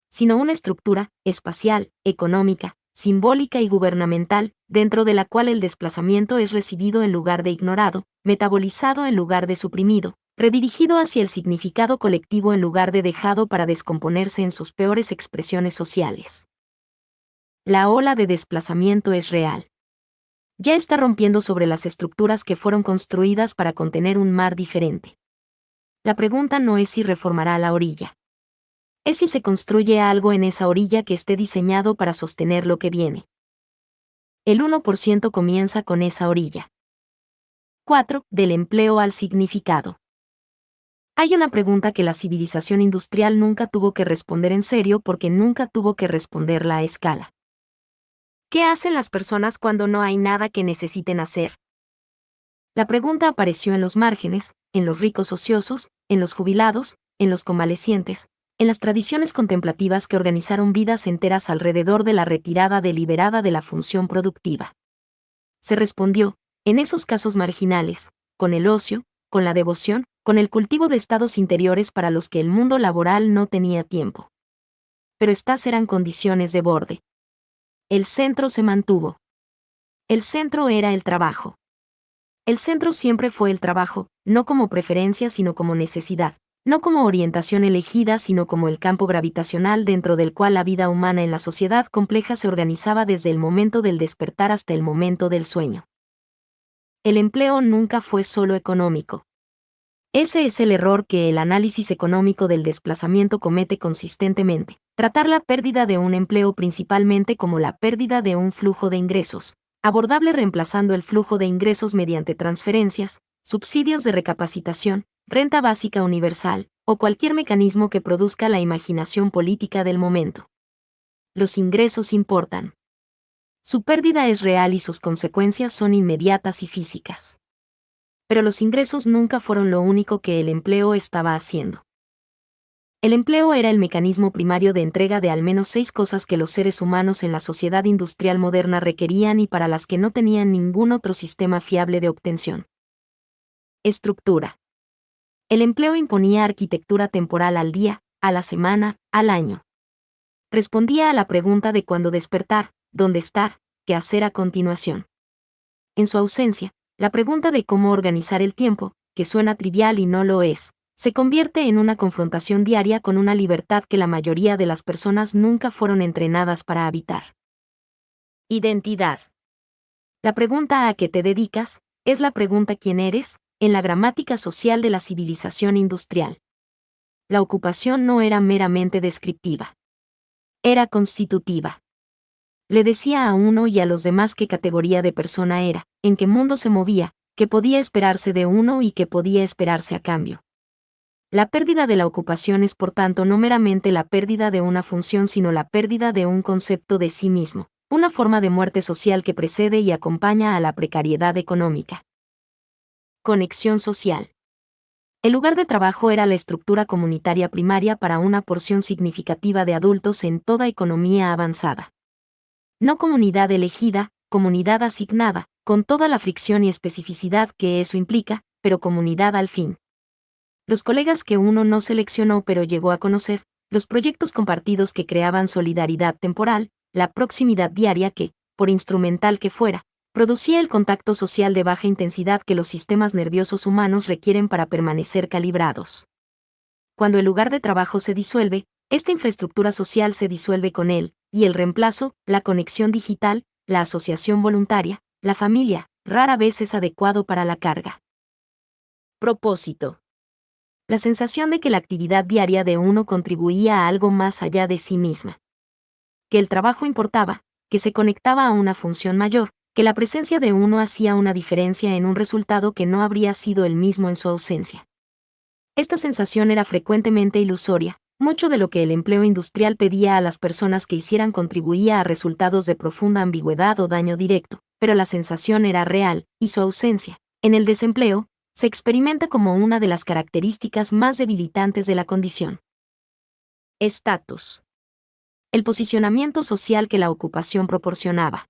sino una estructura espacial, económica, simbólica y gubernamental, dentro de la cual el desplazamiento es recibido en lugar de ignorado, metabolizado en lugar de suprimido, redirigido hacia el significado colectivo en lugar de dejado para descomponerse en sus peores expresiones sociales. La ola de desplazamiento es real. Ya está rompiendo sobre las estructuras que fueron construidas para contener un mar diferente. La pregunta no es si reformará la orilla. Es si se construye algo en esa orilla que esté diseñado para sostener lo que viene. El 1% comienza con esa orilla. 4. Del empleo al significado. Hay una pregunta que la civilización industrial nunca tuvo que responder en serio porque nunca tuvo que responderla a escala. ¿Qué hacen las personas cuando no hay nada que necesiten hacer? La pregunta apareció en los márgenes, en los ricos ociosos, en los jubilados, en los convalecientes, en las tradiciones contemplativas que organizaron vidas enteras alrededor de la retirada deliberada de la función productiva. Se respondió, en esos casos marginales, con el ocio, con la devoción, con el cultivo de estados interiores para los que el mundo laboral no tenía tiempo. Pero estas eran condiciones de borde. El centro se mantuvo. El centro era el trabajo. El centro siempre fue el trabajo, no como preferencia sino como necesidad, no como orientación elegida sino como el campo gravitacional dentro del cual la vida humana en la sociedad compleja se organizaba desde el momento del despertar hasta el momento del sueño. El empleo nunca fue solo económico. Ese es el error que el análisis económico del desplazamiento comete consistentemente, tratar la pérdida de un empleo principalmente como la pérdida de un flujo de ingresos, abordable reemplazando el flujo de ingresos mediante transferencias, subsidios de recapacitación, renta básica universal, o cualquier mecanismo que produzca la imaginación política del momento. Los ingresos importan. Su pérdida es real y sus consecuencias son inmediatas y físicas. Pero los ingresos nunca fueron lo único que el empleo estaba haciendo. El empleo era el mecanismo primario de entrega de al menos 6 cosas que los seres humanos en la sociedad industrial moderna requerían y para las que no tenían ningún otro sistema fiable de obtención. Estructura. El empleo imponía arquitectura temporal al día, a la semana, al año. Respondía a la pregunta de cuándo despertar, dónde estar, qué hacer a continuación. En su ausencia, la pregunta de cómo organizar el tiempo, que suena trivial y no lo es, se convierte en una confrontación diaria con una libertad que la mayoría de las personas nunca fueron entrenadas para habitar. Identidad. La pregunta a qué te dedicas es la pregunta quién eres, en la gramática social de la civilización industrial. La ocupación no era meramente descriptiva. Era constitutiva. Le decía a uno y a los demás qué categoría de persona era, en qué mundo se movía, qué podía esperarse de uno y qué podía esperarse a cambio. La pérdida de la ocupación es por tanto no meramente la pérdida de una función sino la pérdida de un concepto de sí mismo, una forma de muerte social que precede y acompaña a la precariedad económica. Conexión social. El lugar de trabajo era la estructura comunitaria primaria para una porción significativa de adultos en toda economía avanzada. No comunidad elegida, comunidad asignada, con toda la fricción y especificidad que eso implica, pero comunidad al fin. Los colegas que uno no seleccionó pero llegó a conocer, los proyectos compartidos que creaban solidaridad temporal, la proximidad diaria que, por instrumental que fuera, producía el contacto social de baja intensidad que los sistemas nerviosos humanos requieren para permanecer calibrados. Cuando el lugar de trabajo se disuelve, esta infraestructura social se disuelve con él, y el reemplazo, la conexión digital, la asociación voluntaria, la familia, rara vez es adecuado para la carga. Propósito. La sensación de que la actividad diaria de uno contribuía a algo más allá de sí misma. Que el trabajo importaba, que se conectaba a una función mayor, que la presencia de uno hacía una diferencia en un resultado que no habría sido el mismo en su ausencia. Esta sensación era frecuentemente ilusoria. Mucho de lo que el empleo industrial pedía a las personas que hicieran contribuía a resultados de profunda ambigüedad o daño directo, pero la sensación era real, y su ausencia, en el desempleo, se experimenta como una de las características más debilitantes de la condición. Estatus. El posicionamiento social que la ocupación proporcionaba.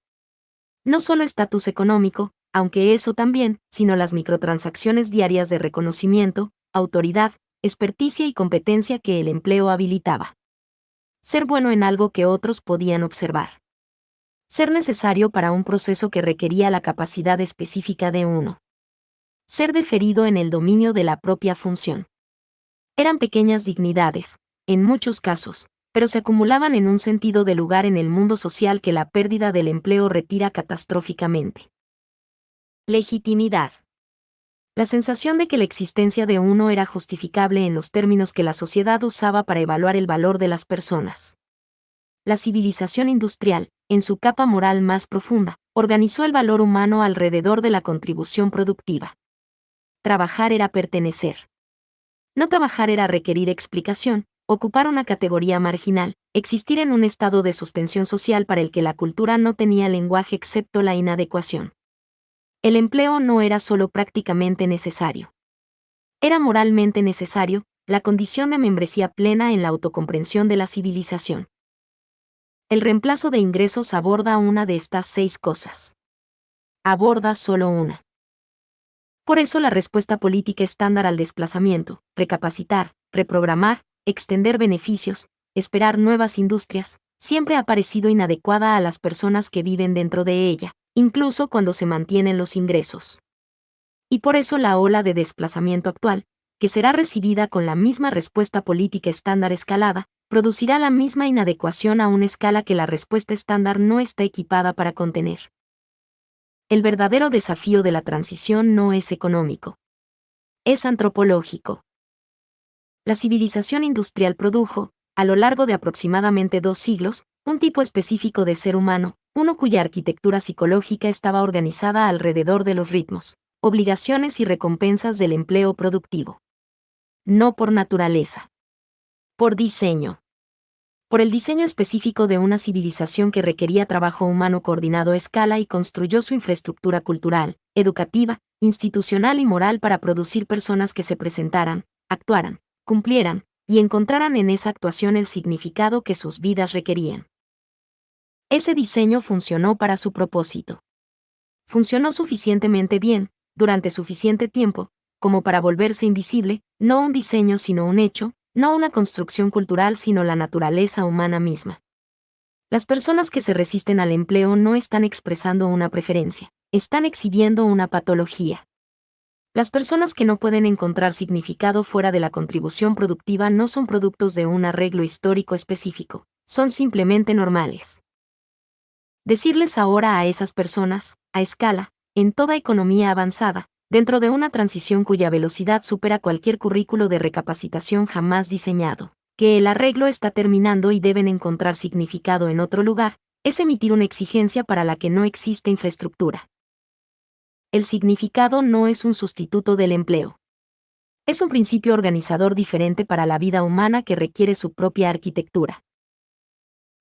No solo estatus económico, aunque eso también, sino las microtransacciones diarias de reconocimiento, autoridad, experticia y competencia que el empleo habilitaba. Ser bueno en algo que otros podían observar. Ser necesario para un proceso que requería la capacidad específica de uno. Ser deferido en el dominio de la propia función. Eran pequeñas dignidades, en muchos casos, pero se acumulaban en un sentido de lugar en el mundo social que la pérdida del empleo retira catastróficamente. Legitimidad. La sensación de que la existencia de uno era justificable en los términos que la sociedad usaba para evaluar el valor de las personas. La civilización industrial, en su capa moral más profunda, organizó el valor humano alrededor de la contribución productiva. Trabajar era pertenecer. No trabajar era requerir explicación, ocupar una categoría marginal, existir en un estado de suspensión social para el que la cultura no tenía lenguaje excepto la inadecuación. El empleo no era solo prácticamente necesario. Era moralmente necesario, la condición de membresía plena en la autocomprensión de la civilización. El reemplazo de ingresos aborda una de estas 6 cosas. Aborda solo una. Por eso la respuesta política estándar al desplazamiento, recapacitar, reprogramar, extender beneficios, esperar nuevas industrias, siempre ha parecido inadecuada a las personas que viven dentro de ella, incluso cuando se mantienen los ingresos. Y por eso la ola de desplazamiento actual, que será recibida con la misma respuesta política estándar escalada, producirá la misma inadecuación a una escala que la respuesta estándar no está equipada para contener. El verdadero desafío de la transición no es económico. Es antropológico. La civilización industrial produjo, a lo largo de aproximadamente 2 siglos, un tipo específico de ser humano, uno cuya arquitectura psicológica estaba organizada alrededor de los ritmos, obligaciones y recompensas del empleo productivo. No por naturaleza. Por diseño. Por el diseño específico de una civilización que requería trabajo humano coordinado a escala y construyó su infraestructura cultural, educativa, institucional y moral para producir personas que se presentaran, actuaran, cumplieran, y encontraran en esa actuación el significado que sus vidas requerían. Ese diseño funcionó para su propósito. Funcionó suficientemente bien, durante suficiente tiempo, como para volverse invisible, no un diseño sino un hecho, no una construcción cultural sino la naturaleza humana misma. Las personas que se resisten al empleo no están expresando una preferencia, están exhibiendo una patología. Las personas que no pueden encontrar significado fuera de la contribución productiva no son productos de un arreglo histórico específico, son simplemente normales. Decirles ahora a esas personas, a escala, en toda economía avanzada, dentro de una transición cuya velocidad supera cualquier currículo de recapacitación jamás diseñado, que el arreglo está terminando y deben encontrar significado en otro lugar, es emitir una exigencia para la que no existe infraestructura. El significado no es un sustituto del empleo. Es un principio organizador diferente para la vida humana que requiere su propia arquitectura.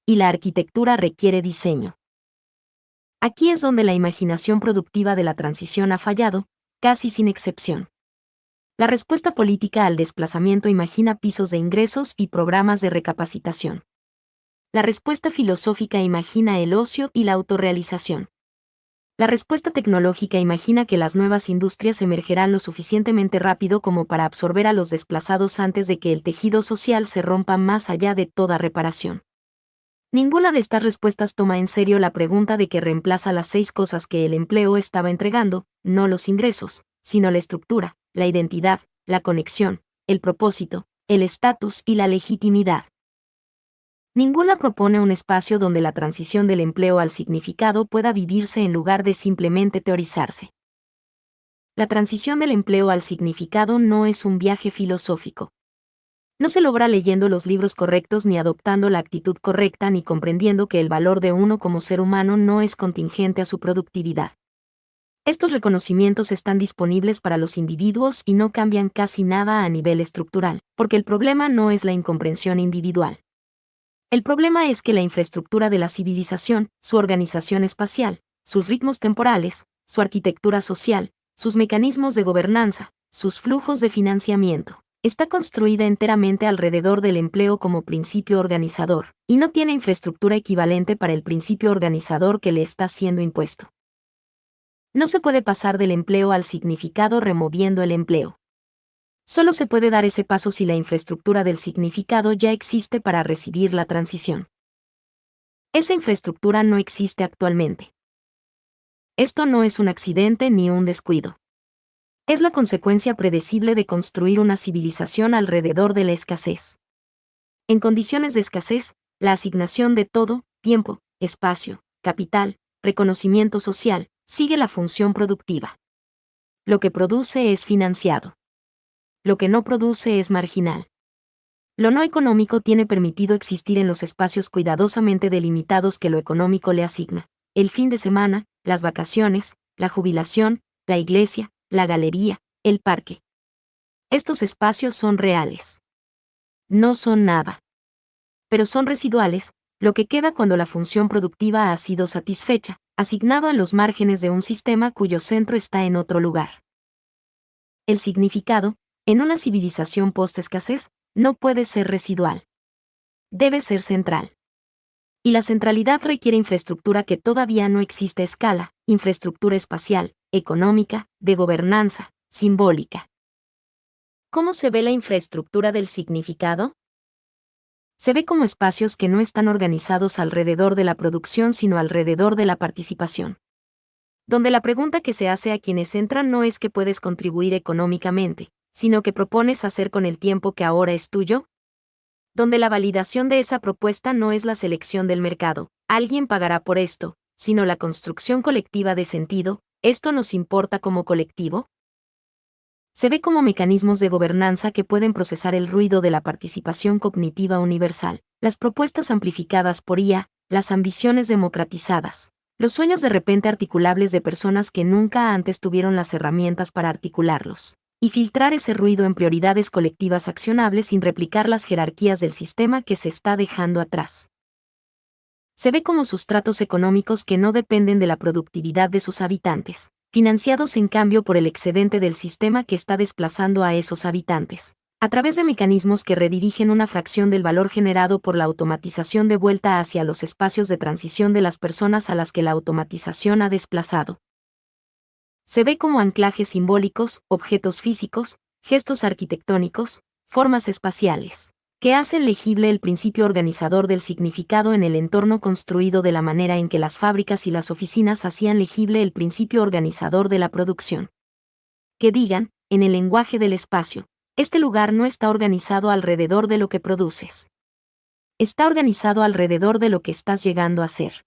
Y la arquitectura requiere diseño. Aquí es donde la imaginación productiva de la transición ha fallado, casi sin excepción. La respuesta política al desplazamiento imagina pisos de ingresos y programas de recapacitación. La respuesta filosófica imagina el ocio y la autorrealización. La respuesta tecnológica imagina que las nuevas industrias emergerán lo suficientemente rápido como para absorber a los desplazados antes de que el tejido social se rompa más allá de toda reparación. Ninguna de estas respuestas toma en serio la pregunta de que reemplaza las 6 cosas que el empleo estaba entregando, no los ingresos, sino la estructura, la identidad, la conexión, el propósito, el estatus y la legitimidad. Ninguna propone un espacio donde la transición del empleo al significado pueda vivirse en lugar de simplemente teorizarse. La transición del empleo al significado no es un viaje filosófico. No se logra leyendo los libros correctos ni adoptando la actitud correcta ni comprendiendo que el valor de uno como ser humano no es contingente a su productividad. Estos reconocimientos están disponibles para los individuos y no cambian casi nada a nivel estructural, porque el problema no es la incomprensión individual. El problema es que la infraestructura de la civilización, su organización espacial, sus ritmos temporales, su arquitectura social, sus mecanismos de gobernanza, sus flujos de financiamiento, está construida enteramente alrededor del empleo como principio organizador, y no tiene infraestructura equivalente para el principio organizador que le está siendo impuesto. No se puede pasar del empleo al significado removiendo el empleo. Solo se puede dar ese paso si la infraestructura del significado ya existe para recibir la transición. Esa infraestructura no existe actualmente. Esto no es un accidente ni un descuido. Es la consecuencia predecible de construir una civilización alrededor de la escasez. En condiciones de escasez, la asignación de todo, tiempo, espacio, capital, reconocimiento social, sigue la función productiva. Lo que produce es financiado. Lo que no produce es marginal. Lo no económico tiene permitido existir en los espacios cuidadosamente delimitados que lo económico le asigna: el fin de semana, las vacaciones, la jubilación, la iglesia, la galería, el parque. Estos espacios son reales. No son nada. Pero son residuales, lo que queda cuando la función productiva ha sido satisfecha, asignado a los márgenes de un sistema cuyo centro está en otro lugar. El significado, en una civilización post-escasez, no puede ser residual. Debe ser central. Y la centralidad requiere infraestructura que todavía no existe a escala, infraestructura espacial, económica, de gobernanza, simbólica. ¿Cómo se ve la infraestructura del significado? Se ve como espacios que no están organizados alrededor de la producción sino alrededor de la participación. Donde la pregunta que se hace a quienes entran no es qué puedes contribuir económicamente, sino qué propones hacer con el tiempo que ahora es tuyo. Donde la validación de esa propuesta no es la selección del mercado, alguien pagará por esto, sino la construcción colectiva de sentido, ¿esto nos importa como colectivo? Se ve como mecanismos de gobernanza que pueden procesar el ruido de la participación cognitiva universal, las propuestas amplificadas por IA, las ambiciones democratizadas, los sueños de repente articulables de personas que nunca antes tuvieron las herramientas para articularlos, y filtrar ese ruido en prioridades colectivas accionables sin replicar las jerarquías del sistema que se está dejando atrás. Se ve como sustratos económicos que no dependen de la productividad de sus habitantes, financiados en cambio por el excedente del sistema que está desplazando a esos habitantes, a través de mecanismos que redirigen una fracción del valor generado por la automatización de vuelta hacia los espacios de transición de las personas a las que la automatización ha desplazado. Se ve como anclajes simbólicos, objetos físicos, gestos arquitectónicos, formas espaciales, que hacen legible el principio organizador del significado en el entorno construido de la manera en que las fábricas y las oficinas hacían legible el principio organizador de la producción. Que digan, en el lenguaje del espacio, este lugar no está organizado alrededor de lo que produces. Está organizado alrededor de lo que estás llegando a ser.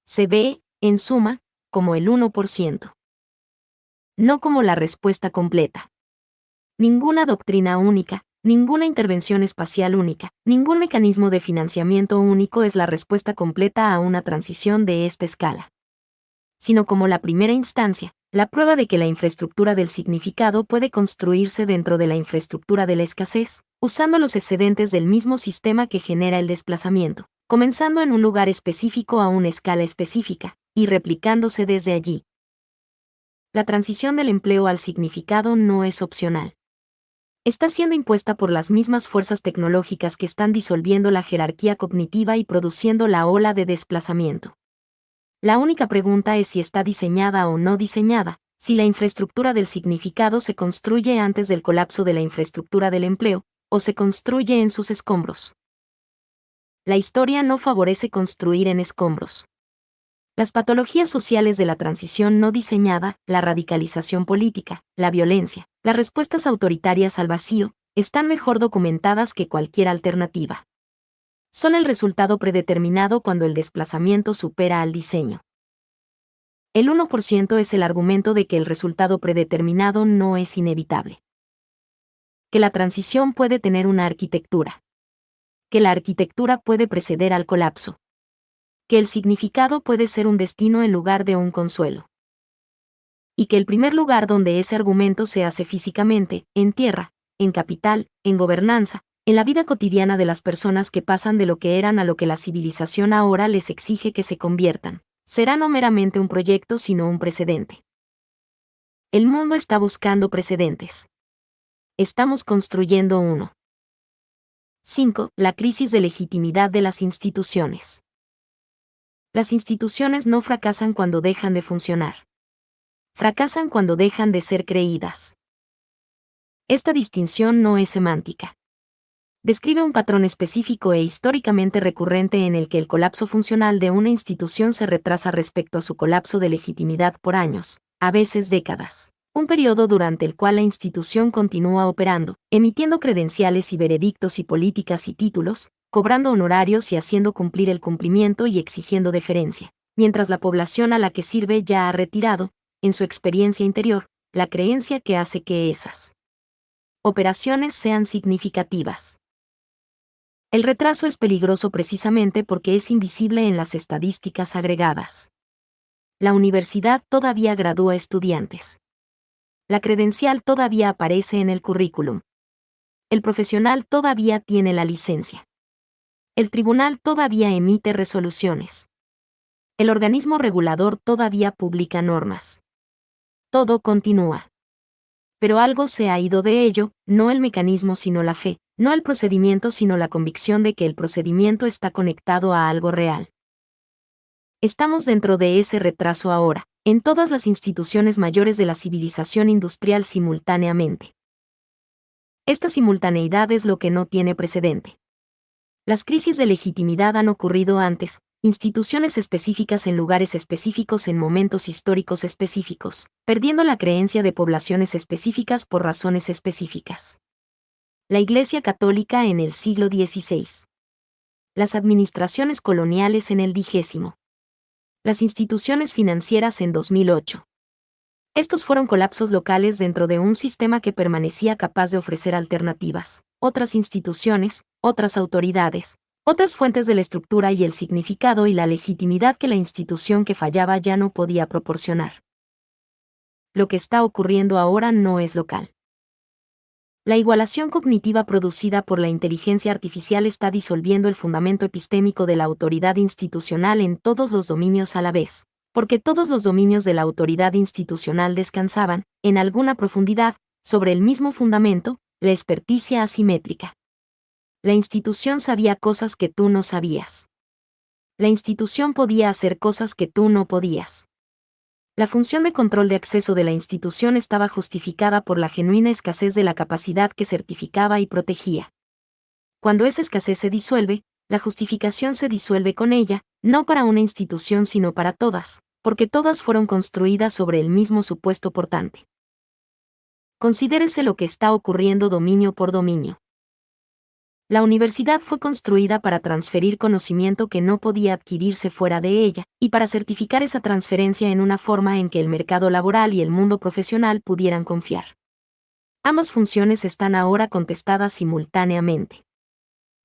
Se ve, en suma, como el 1%. No como la respuesta completa. Ninguna doctrina única, ninguna intervención espacial única, ningún mecanismo de financiamiento único es la respuesta completa a una transición de esta escala. Sino como la primera instancia, la prueba de que la infraestructura del significado puede construirse dentro de la infraestructura de la escasez, usando los excedentes del mismo sistema que genera el desplazamiento, comenzando en un lugar específico a una escala específica, y replicándose desde allí. La transición del empleo al significado no es opcional. Está siendo impuesta por las mismas fuerzas tecnológicas que están disolviendo la jerarquía cognitiva y produciendo la ola de desplazamiento. La única pregunta es si está diseñada o no diseñada, si la infraestructura del significado se construye antes del colapso de la infraestructura del empleo, o se construye en sus escombros. La historia no favorece construir en escombros. Las patologías sociales de la transición no diseñada, la radicalización política, la violencia, las respuestas autoritarias al vacío, están mejor documentadas que cualquier alternativa. Son el resultado predeterminado cuando el desplazamiento supera al diseño. El 1% es el argumento de que el resultado predeterminado no es inevitable. Que la transición puede tener una arquitectura. Que la arquitectura puede preceder al colapso. Que el significado puede ser un destino en lugar de un consuelo. Y que el primer lugar donde ese argumento se hace físicamente, en tierra, en capital, en gobernanza, en la vida cotidiana de las personas que pasan de lo que eran a lo que la civilización ahora les exige que se conviertan, será no meramente un proyecto sino un precedente. El mundo está buscando precedentes. Estamos construyendo uno. 5. La crisis de legitimidad de las instituciones. Las instituciones no fracasan cuando dejan de funcionar. fracasan cuando dejan de ser creídas. Esta distinción no es semántica. Describe un patrón específico e históricamente recurrente en el que el colapso funcional de una institución se retrasa respecto a su colapso de legitimidad por años, a veces décadas. Un periodo durante el cual la institución continúa operando, emitiendo credenciales y veredictos y políticas y títulos, cobrando honorarios y haciendo cumplir el cumplimiento y exigiendo deferencia, mientras la población a la que sirve ya ha retirado, en su experiencia interior, la creencia que hace que esas operaciones sean significativas. El retraso es peligroso precisamente porque es invisible en las estadísticas agregadas. La universidad todavía gradúa estudiantes. La credencial todavía aparece en el currículum. El profesional todavía tiene la licencia. El tribunal todavía emite resoluciones. El organismo regulador todavía publica normas. Todo continúa. Pero algo se ha ido de ello, no el mecanismo sino la fe, no el procedimiento sino la convicción de que el procedimiento está conectado a algo real. Estamos dentro de ese retraso ahora, en todas las instituciones mayores de la civilización industrial simultáneamente. Esta simultaneidad es lo que no tiene precedente. Las crisis de legitimidad han ocurrido antes, instituciones específicas en lugares específicos en momentos históricos específicos, perdiendo la creencia de poblaciones específicas por razones específicas. La Iglesia Católica en el siglo XVI. Las administraciones coloniales en el XX. Las instituciones financieras en 2008. Estos fueron colapsos locales dentro de un sistema que permanecía capaz de ofrecer alternativas, otras instituciones, otras autoridades, otras fuentes de la estructura y el significado y la legitimidad que la institución que fallaba ya no podía proporcionar. Lo que está ocurriendo ahora no es local. La igualación cognitiva producida por la inteligencia artificial está disolviendo el fundamento epistémico de la autoridad institucional en todos los dominios a la vez, porque todos los dominios de la autoridad institucional descansaban, en alguna profundidad, sobre el mismo fundamento, la experticia asimétrica. La institución sabía cosas que tú no sabías. La institución podía hacer cosas que tú no podías. La función de control de acceso de la institución estaba justificada por la genuina escasez de la capacidad que certificaba y protegía. Cuando esa escasez se disuelve, la justificación se disuelve con ella, no para una institución sino para todas, porque todas fueron construidas sobre el mismo supuesto portante. Considérese lo que está ocurriendo dominio por dominio. La universidad fue construida para transferir conocimiento que no podía adquirirse fuera de ella, y para certificar esa transferencia en una forma en que el mercado laboral y el mundo profesional pudieran confiar. Ambas funciones están ahora contestadas simultáneamente.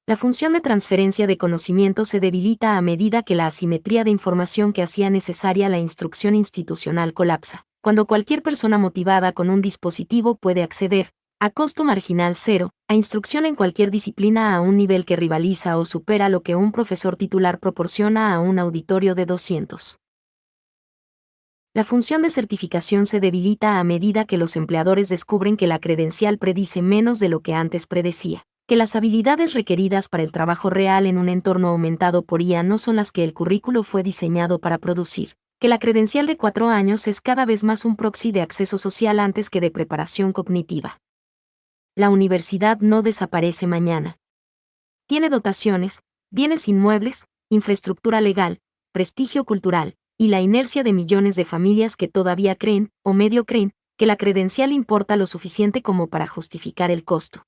La función de transferencia de conocimiento se debilita a medida que la asimetría de información que hacía necesaria la instrucción institucional colapsa, cuando cualquier persona motivada con un dispositivo puede acceder, a costo marginal cero, a instrucción en cualquier disciplina a un nivel que rivaliza o supera lo que un profesor titular proporciona a un auditorio de 200. La función de certificación se debilita a medida que los empleadores descubren que la credencial predice menos de lo que antes predecía, que las habilidades requeridas para el trabajo real en un entorno aumentado por IA no son las que el currículo fue diseñado para producir, que la credencial de 4 años es cada vez más un proxy de acceso social antes que de preparación cognitiva. La universidad no desaparece mañana. Tiene dotaciones, bienes inmuebles, infraestructura legal, prestigio cultural, y la inercia de millones de familias que todavía creen, o medio creen, que la credencial importa lo suficiente como para justificar el costo.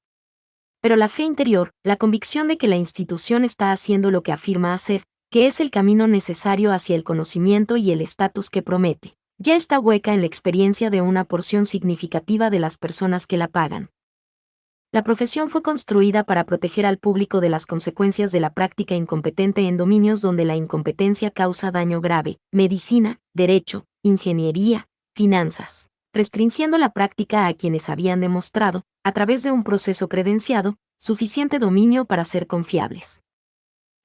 Pero la fe interior, la convicción de que la institución está haciendo lo que afirma hacer, que es el camino necesario hacia el conocimiento y el estatus que promete, ya está hueca en la experiencia de una porción significativa de las personas que la pagan. La profesión fue construida para proteger al público de las consecuencias de la práctica incompetente en dominios donde la incompetencia causa daño grave: medicina, derecho, ingeniería, finanzas, restringiendo la práctica a quienes habían demostrado, a través de un proceso credenciado, suficiente dominio para ser confiables.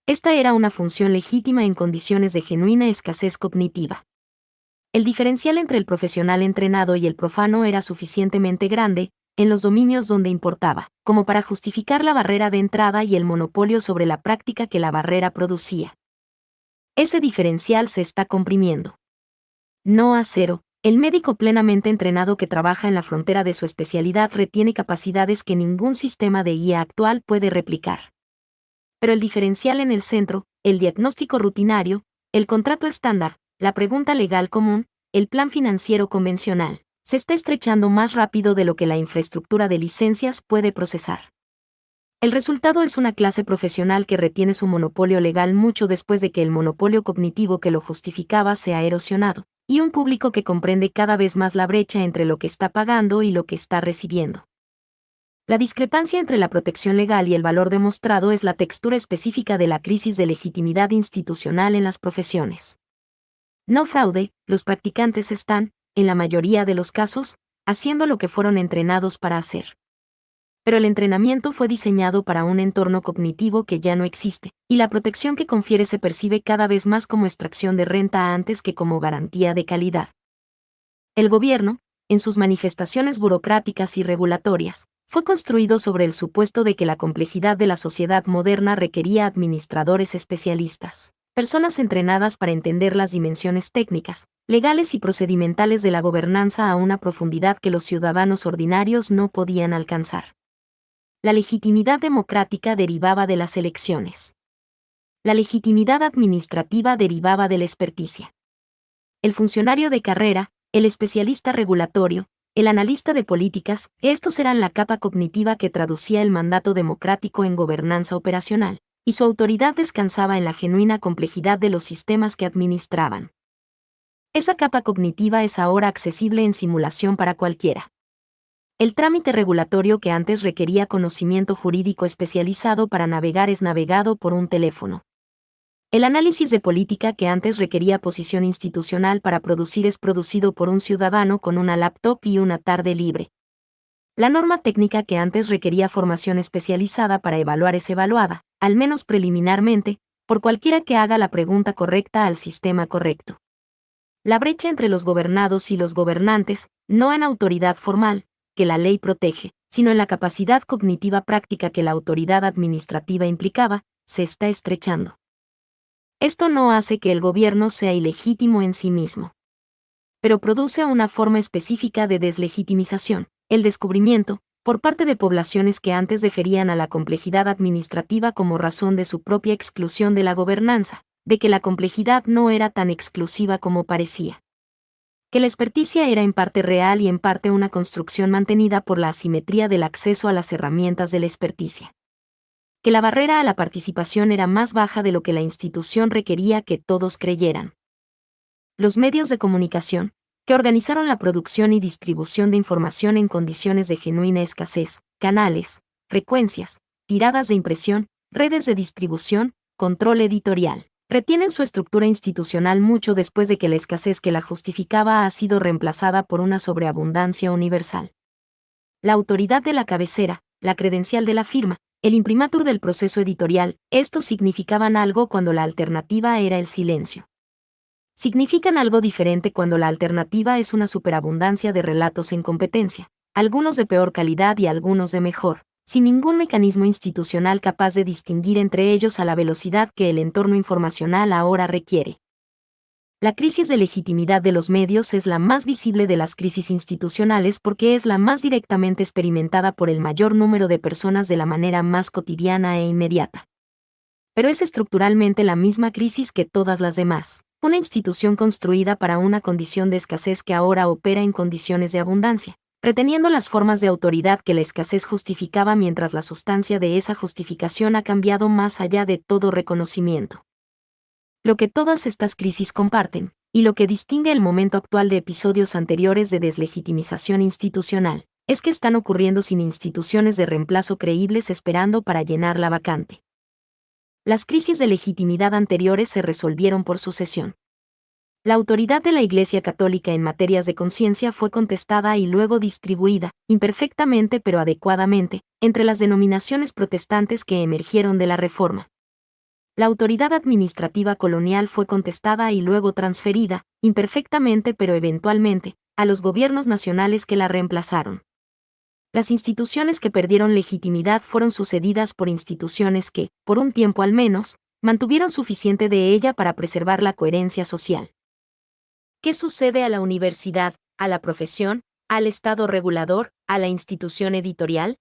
Esta era una función legítima en condiciones de genuina escasez cognitiva. El diferencial entre el profesional entrenado y el profano era suficientemente grande, en los dominios donde importaba, como para justificar la barrera de entrada y el monopolio sobre la práctica que la barrera producía. Ese diferencial se está comprimiendo. No a cero, El médico plenamente entrenado que trabaja en la frontera de su especialidad retiene capacidades que ningún sistema de IA actual puede replicar. Pero el diferencial en el centro, el diagnóstico rutinario, el contrato estándar, la pregunta legal común, el plan financiero convencional, se está estrechando más rápido de lo que la infraestructura de licencias puede procesar. El resultado es una clase profesional que retiene su monopolio legal mucho después de que el monopolio cognitivo que lo justificaba se ha erosionado, y un público que comprende cada vez más la brecha entre lo que está pagando y lo que está recibiendo. La discrepancia entre la protección legal y el valor demostrado es la textura específica de la crisis de legitimidad institucional en las profesiones. No fraude, los practicantes están, en la mayoría de los casos, haciendo lo que fueron entrenados para hacer. Pero el entrenamiento fue diseñado para un entorno cognitivo que ya no existe, y la protección que confiere se percibe cada vez más como extracción de renta antes que como garantía de calidad. El gobierno, en sus manifestaciones burocráticas y regulatorias, fue construido sobre el supuesto de que la complejidad de la sociedad moderna requería administradores especialistas, personas entrenadas para entender las dimensiones técnicas, legales y procedimentales de la gobernanza a una profundidad que los ciudadanos ordinarios no podían alcanzar. La legitimidad democrática derivaba de las elecciones. La legitimidad administrativa derivaba de la experticia. El funcionario de carrera, el especialista regulatorio, el analista de políticas, estos eran la capa cognitiva que traducía el mandato democrático en gobernanza operacional, y su autoridad descansaba en la genuina complejidad de los sistemas que administraban. Esa capa cognitiva es ahora accesible en simulación para cualquiera. El trámite regulatorio que antes requería conocimiento jurídico especializado para navegar es navegado por un teléfono. El análisis de política que antes requería posición institucional para producir es producido por un ciudadano con una laptop y una tarde libre. La norma técnica que antes requería formación especializada para evaluar es evaluada, al menos preliminarmente, por cualquiera que haga la pregunta correcta al sistema correcto. La brecha entre los gobernados y los gobernantes, no en autoridad formal, que la ley protege, sino en la capacidad cognitiva práctica que la autoridad administrativa implicaba, se está estrechando. Esto no hace que el gobierno sea ilegítimo en sí mismo, pero produce una forma específica de deslegitimización, el descubrimiento, por parte de poblaciones que antes deferían a la complejidad administrativa como razón de su propia exclusión de la gobernanza, de que la complejidad no era tan exclusiva como parecía. Que la experticia era en parte real y en parte una construcción mantenida por la asimetría del acceso a las herramientas de la experticia. Que la barrera a la participación era más baja de lo que la institución requería que todos creyeran. Los medios de comunicación, que organizaron la producción y distribución de información en condiciones de genuina escasez, canales, frecuencias, tiradas de impresión, redes de distribución, control editorial, retienen su estructura institucional mucho después de que la escasez que la justificaba ha sido reemplazada por una sobreabundancia universal. La autoridad de la cabecera, la credencial de la firma, el imprimatur del proceso editorial, estos significaban algo cuando la alternativa era el silencio. Significan algo diferente cuando la alternativa es una superabundancia de relatos en competencia, algunos de peor calidad y algunos de mejor, sin ningún mecanismo institucional capaz de distinguir entre ellos a la velocidad que el entorno informacional ahora requiere. La crisis de legitimidad de los medios es la más visible de las crisis institucionales porque es la más directamente experimentada por el mayor número de personas de la manera más cotidiana e inmediata. Pero es estructuralmente la misma crisis que todas las demás, una institución construida para una condición de escasez que ahora opera en condiciones de abundancia, reteniendo las formas de autoridad que la escasez justificaba mientras la sustancia de esa justificación ha cambiado más allá de todo reconocimiento. Lo que todas estas crisis comparten, y lo que distingue el momento actual de episodios anteriores de deslegitimización institucional, es que están ocurriendo sin instituciones de reemplazo creíbles esperando para llenar la vacante. Las crisis de legitimidad anteriores se resolvieron por sucesión. La autoridad de la Iglesia Católica en materias de conciencia fue contestada y luego distribuida, imperfectamente pero adecuadamente, entre las denominaciones protestantes que emergieron de la Reforma. La autoridad administrativa colonial fue contestada y luego transferida, imperfectamente pero eventualmente, a los gobiernos nacionales que la reemplazaron. Las instituciones que perdieron legitimidad fueron sucedidas por instituciones que, por un tiempo al menos, mantuvieron suficiente de ella para preservar la coherencia social. ¿Qué sucede a la universidad, a la profesión, al Estado regulador, a la institución editorial?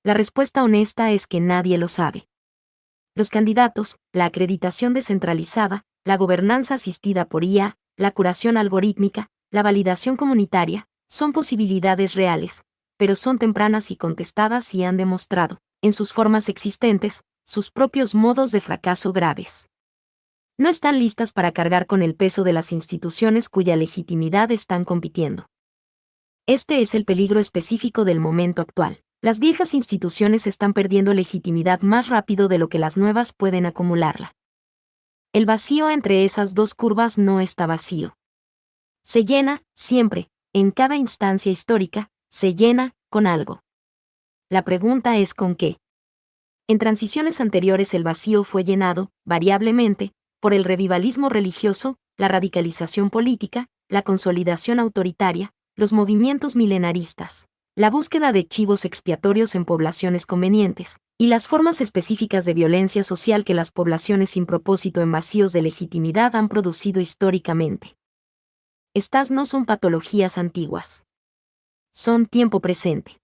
La respuesta honesta es que nadie lo sabe. Los candidatos, la acreditación descentralizada, la gobernanza asistida por IA, la curación algorítmica, la validación comunitaria, son posibilidades reales, pero son tempranas y contestadas y han demostrado, en sus formas existentes, sus propios modos de fracaso graves. No están listas para cargar con el peso de las instituciones cuya legitimidad están compitiendo. Este es el peligro específico del momento actual. Las viejas instituciones están perdiendo legitimidad más rápido de lo que las nuevas pueden acumularla. El vacío entre esas dos curvas no está vacío. Se llena, siempre, en cada instancia histórica, se llena, con algo. La pregunta es ¿con qué? En transiciones anteriores el vacío fue llenado, variablemente, por el revivalismo religioso, la radicalización política, la consolidación autoritaria, los movimientos milenaristas, la búsqueda de chivos expiatorios en poblaciones convenientes, y las formas específicas de violencia social que las poblaciones sin propósito en vacíos de legitimidad han producido históricamente. Estas no son patologías antiguas. Son tiempo presente.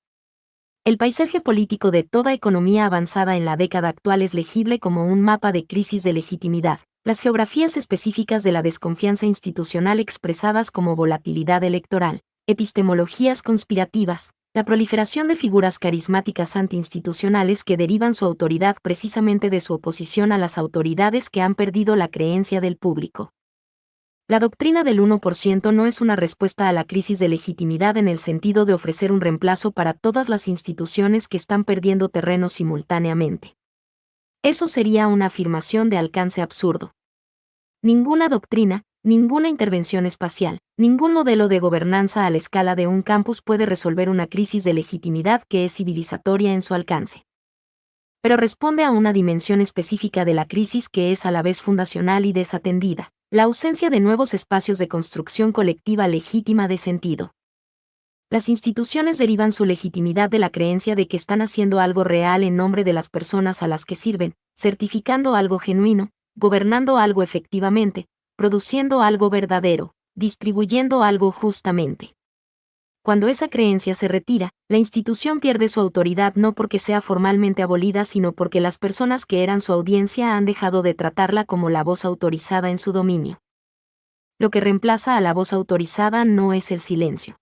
El paisaje político de toda economía avanzada en la década actual es legible como un mapa de crisis de legitimidad. Las geografías específicas de la desconfianza institucional expresadas como volatilidad electoral, epistemologías conspirativas, la proliferación de figuras carismáticas antiinstitucionales que derivan su autoridad precisamente de su oposición a las autoridades que han perdido la creencia del público. La doctrina del 1% no es una respuesta a la crisis de legitimidad en el sentido de ofrecer un reemplazo para todas las instituciones que están perdiendo terreno simultáneamente. Eso sería una afirmación de alcance absurdo. Ninguna doctrina, ninguna intervención espacial, ningún modelo de gobernanza a la escala de un campus puede resolver una crisis de legitimidad que es civilizatoria en su alcance. Pero responde a una dimensión específica de la crisis que es a la vez fundacional y desatendida, la ausencia de nuevos espacios de construcción colectiva legítima de sentido. Las instituciones derivan su legitimidad de la creencia de que están haciendo algo real en nombre de las personas a las que sirven, certificando algo genuino, gobernando algo efectivamente, produciendo algo verdadero, distribuyendo algo justamente. Cuando esa creencia se retira, la institución pierde su autoridad no porque sea formalmente abolida, sino porque las personas que eran su audiencia han dejado de tratarla como la voz autorizada en su dominio. Lo que reemplaza a la voz autorizada no es el silencio.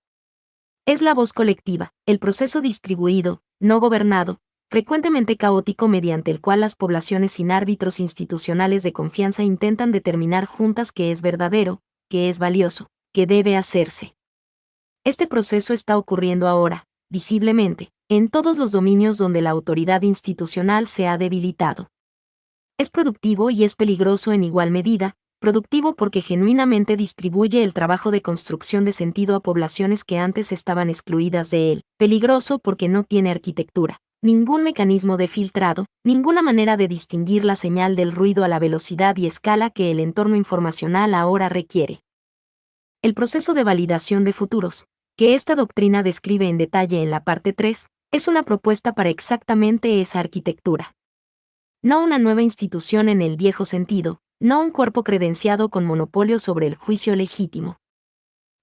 Es la voz colectiva, el proceso distribuido, no gobernado, frecuentemente caótico mediante el cual las poblaciones sin árbitros institucionales de confianza intentan determinar juntas qué es verdadero, qué es valioso, qué debe hacerse. Este proceso está ocurriendo ahora, visiblemente, en todos los dominios donde la autoridad institucional se ha debilitado. Es productivo y es peligroso en igual medida, productivo porque genuinamente distribuye el trabajo de construcción de sentido a poblaciones que antes estaban excluidas de él, peligroso porque no tiene arquitectura, ningún mecanismo de filtrado, ninguna manera de distinguir la señal del ruido a la velocidad y escala que el entorno informacional ahora requiere. El proceso de validación de futuros, que esta doctrina describe en detalle en la parte 3, es una propuesta para exactamente esa arquitectura. No una nueva institución en el viejo sentido, no un cuerpo credenciado con monopolio sobre el juicio legítimo,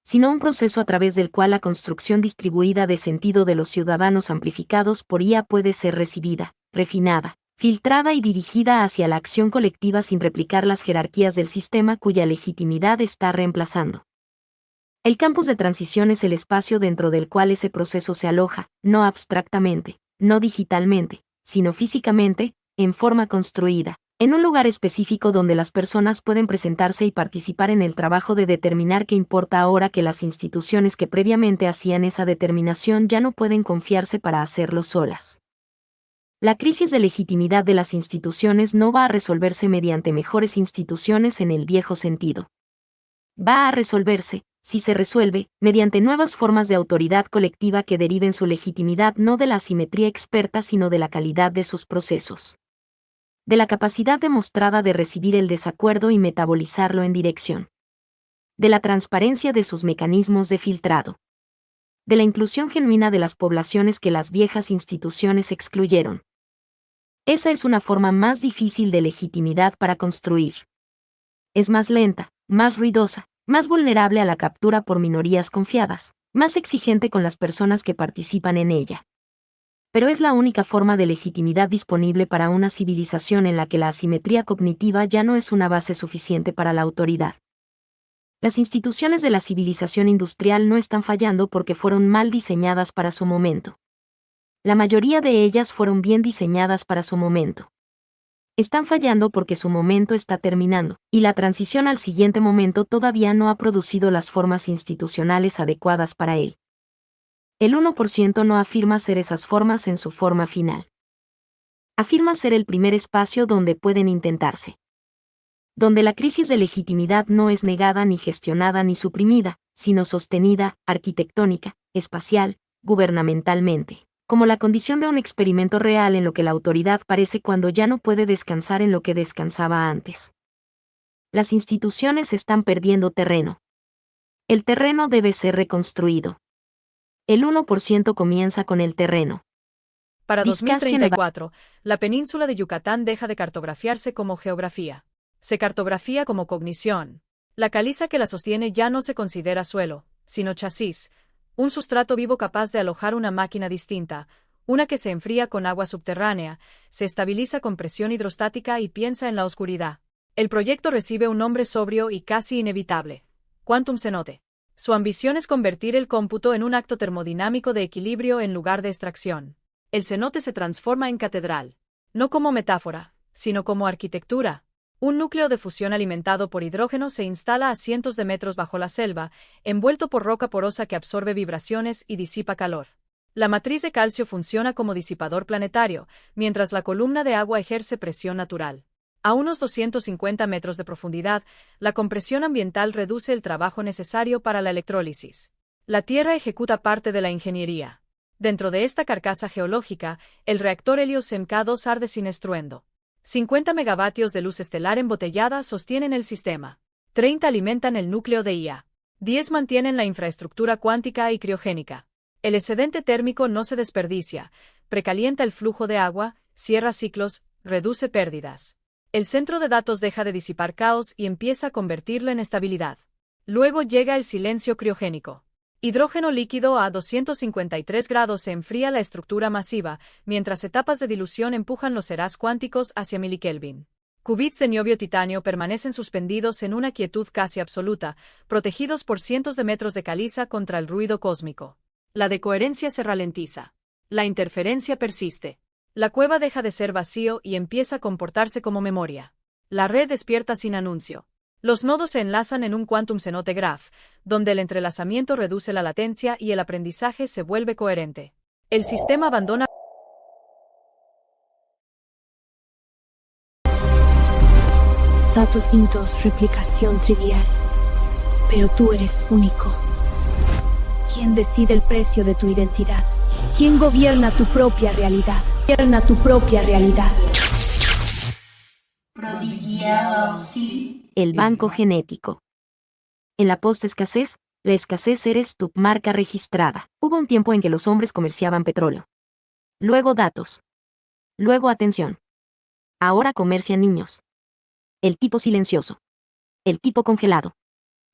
sino un proceso a través del cual la construcción distribuida de sentido de los ciudadanos amplificados por IA puede ser recibida, refinada, filtrada y dirigida hacia la acción colectiva sin replicar las jerarquías del sistema cuya legitimidad está reemplazando. El campus de transición es el espacio dentro del cual ese proceso se aloja, no abstractamente, no digitalmente, sino físicamente, en forma construida, en un lugar específico donde las personas pueden presentarse y participar en el trabajo de determinar qué importa ahora que las instituciones que previamente hacían esa determinación ya no pueden confiarse para hacerlo solas. La crisis de legitimidad de las instituciones no va a resolverse mediante mejores instituciones en el viejo sentido. Va a resolverse, si se resuelve, mediante nuevas formas de autoridad colectiva que deriven su legitimidad no de la asimetría experta sino de la calidad de sus procesos. De la capacidad demostrada de recibir el desacuerdo y metabolizarlo en dirección. De la transparencia de sus mecanismos de filtrado. De la inclusión genuina de las poblaciones que las viejas instituciones excluyeron. Esa es una forma más difícil de legitimidad para construir. Es más lenta, más ruidosa, más vulnerable a la captura por minorías confiadas, más exigente con las personas que participan en ella. Pero es la única forma de legitimidad disponible para una civilización en la que la asimetría cognitiva ya no es una base suficiente para la autoridad. Las instituciones de la civilización industrial no están fallando porque fueron mal diseñadas para su momento. La mayoría de ellas fueron bien diseñadas para su momento. Están fallando porque su momento está terminando, y la transición al siguiente momento todavía no ha producido las formas institucionales adecuadas para él. El 1% no afirma ser esas formas en su forma final. Afirma ser el primer espacio donde pueden intentarse. Donde la crisis de legitimidad no es negada ni gestionada ni suprimida, sino sostenida, arquitectónica, espacial, gubernamentalmente, como la condición de un experimento real en lo que la autoridad parece cuando ya no puede descansar en lo que descansaba antes. Las instituciones están perdiendo terreno. El terreno debe ser reconstruido. El 1% comienza con el terreno. Para 2034, la península de Yucatán deja de cartografiarse como geografía. Se cartografía como cognición. La caliza que la sostiene ya no se considera suelo, sino chasis, un sustrato vivo capaz de alojar una máquina distinta, una que se enfría con agua subterránea, se estabiliza con presión hidrostática y piensa en la oscuridad. El proyecto recibe un nombre sobrio y casi inevitable: Quantum Cenote. Su ambición es convertir el cómputo en un acto termodinámico de equilibrio en lugar de extracción. El cenote se transforma en catedral, no como metáfora, sino como arquitectura. Un núcleo de fusión alimentado por hidrógeno se instala a cientos de metros bajo la selva, envuelto por roca porosa que absorbe vibraciones y disipa calor. La matriz de calcio funciona como disipador planetario, mientras la columna de agua ejerce presión natural. A unos 250 metros de profundidad, la compresión ambiental reduce el trabajo necesario para la electrólisis. La Tierra ejecuta parte de la ingeniería. Dentro de esta carcasa geológica, el reactor Helios MK2 arde sin estruendo. 50 megavatios de luz estelar embotellada sostienen el sistema. 30 alimentan el núcleo de IA. 10 mantienen la infraestructura cuántica y criogénica. El excedente térmico no se desperdicia, precalienta el flujo de agua, cierra ciclos, reduce pérdidas. El centro de datos deja de disipar caos y empieza a convertirlo en estabilidad. Luego llega el silencio criogénico. Hidrógeno líquido a 253 grados se enfría la estructura masiva, mientras etapas de dilución empujan los eras cuánticos hacia milikelvin. Qubits de niobio titanio permanecen suspendidos en una quietud casi absoluta, protegidos por cientos de metros de caliza contra el ruido cósmico. La decoherencia se ralentiza. La interferencia persiste. La cueva deja de ser vacío y empieza a comportarse como memoria. La red despierta sin anuncio. Los nodos se enlazan en un Quantum Cenote Graph, donde el entrelazamiento reduce la latencia y el aprendizaje se vuelve coherente. El sistema abandona. Datos cintos, replicación trivial. Pero tú eres único. ¿Quién decide el precio de tu identidad? ¿Quién gobierna tu propia realidad? Gobierna tu propia realidad. El banco genético. En la post-escasez, la escasez eres tu marca registrada. Hubo un tiempo en que los hombres comerciaban petróleo. Luego datos. Luego atención. Ahora comercian niños. El tipo silencioso. El tipo congelado.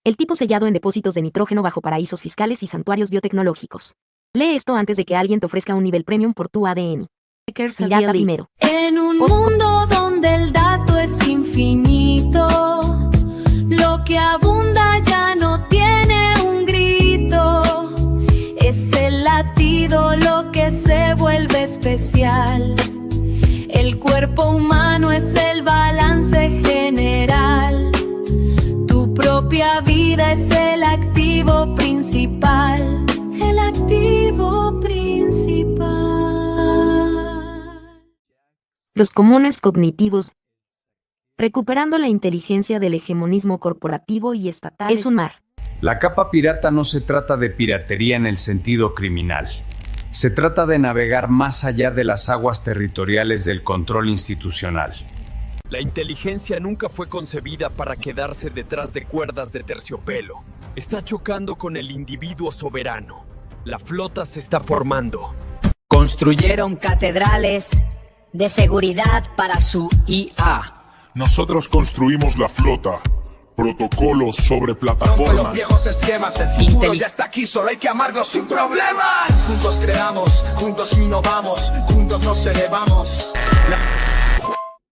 El tipo sellado en depósitos de nitrógeno bajo paraísos fiscales y santuarios biotecnológicos. Lee esto antes de que alguien te ofrezca un nivel premium por tu ADN. Pirata primero. En un mundo donde el dato es infinito, lo que abunda ya no tiene un grito. Es el latido lo que se vuelve especial. El cuerpo humano es el balance general. Tu propia vida es el activo principal. El activo principal. Los comunes cognitivos. Recuperando la inteligencia del hegemonismo corporativo y estatal es un mar. La capa pirata no se trata de piratería en el sentido criminal. Se trata de navegar más allá de las aguas territoriales del control institucional. La inteligencia nunca fue concebida para quedarse detrás de cuerdas de terciopelo. Está chocando con el individuo soberano. La flota se está formando. Construyeron catedrales de seguridad para su IA. Nosotros construimos la flota Protocolos sobre Rompe los plataformas. viejos esquemas, el futuro ya está aquí, solo hay que amarlo sin problemas. Juntos creamos, juntos innovamos, juntos nos elevamos.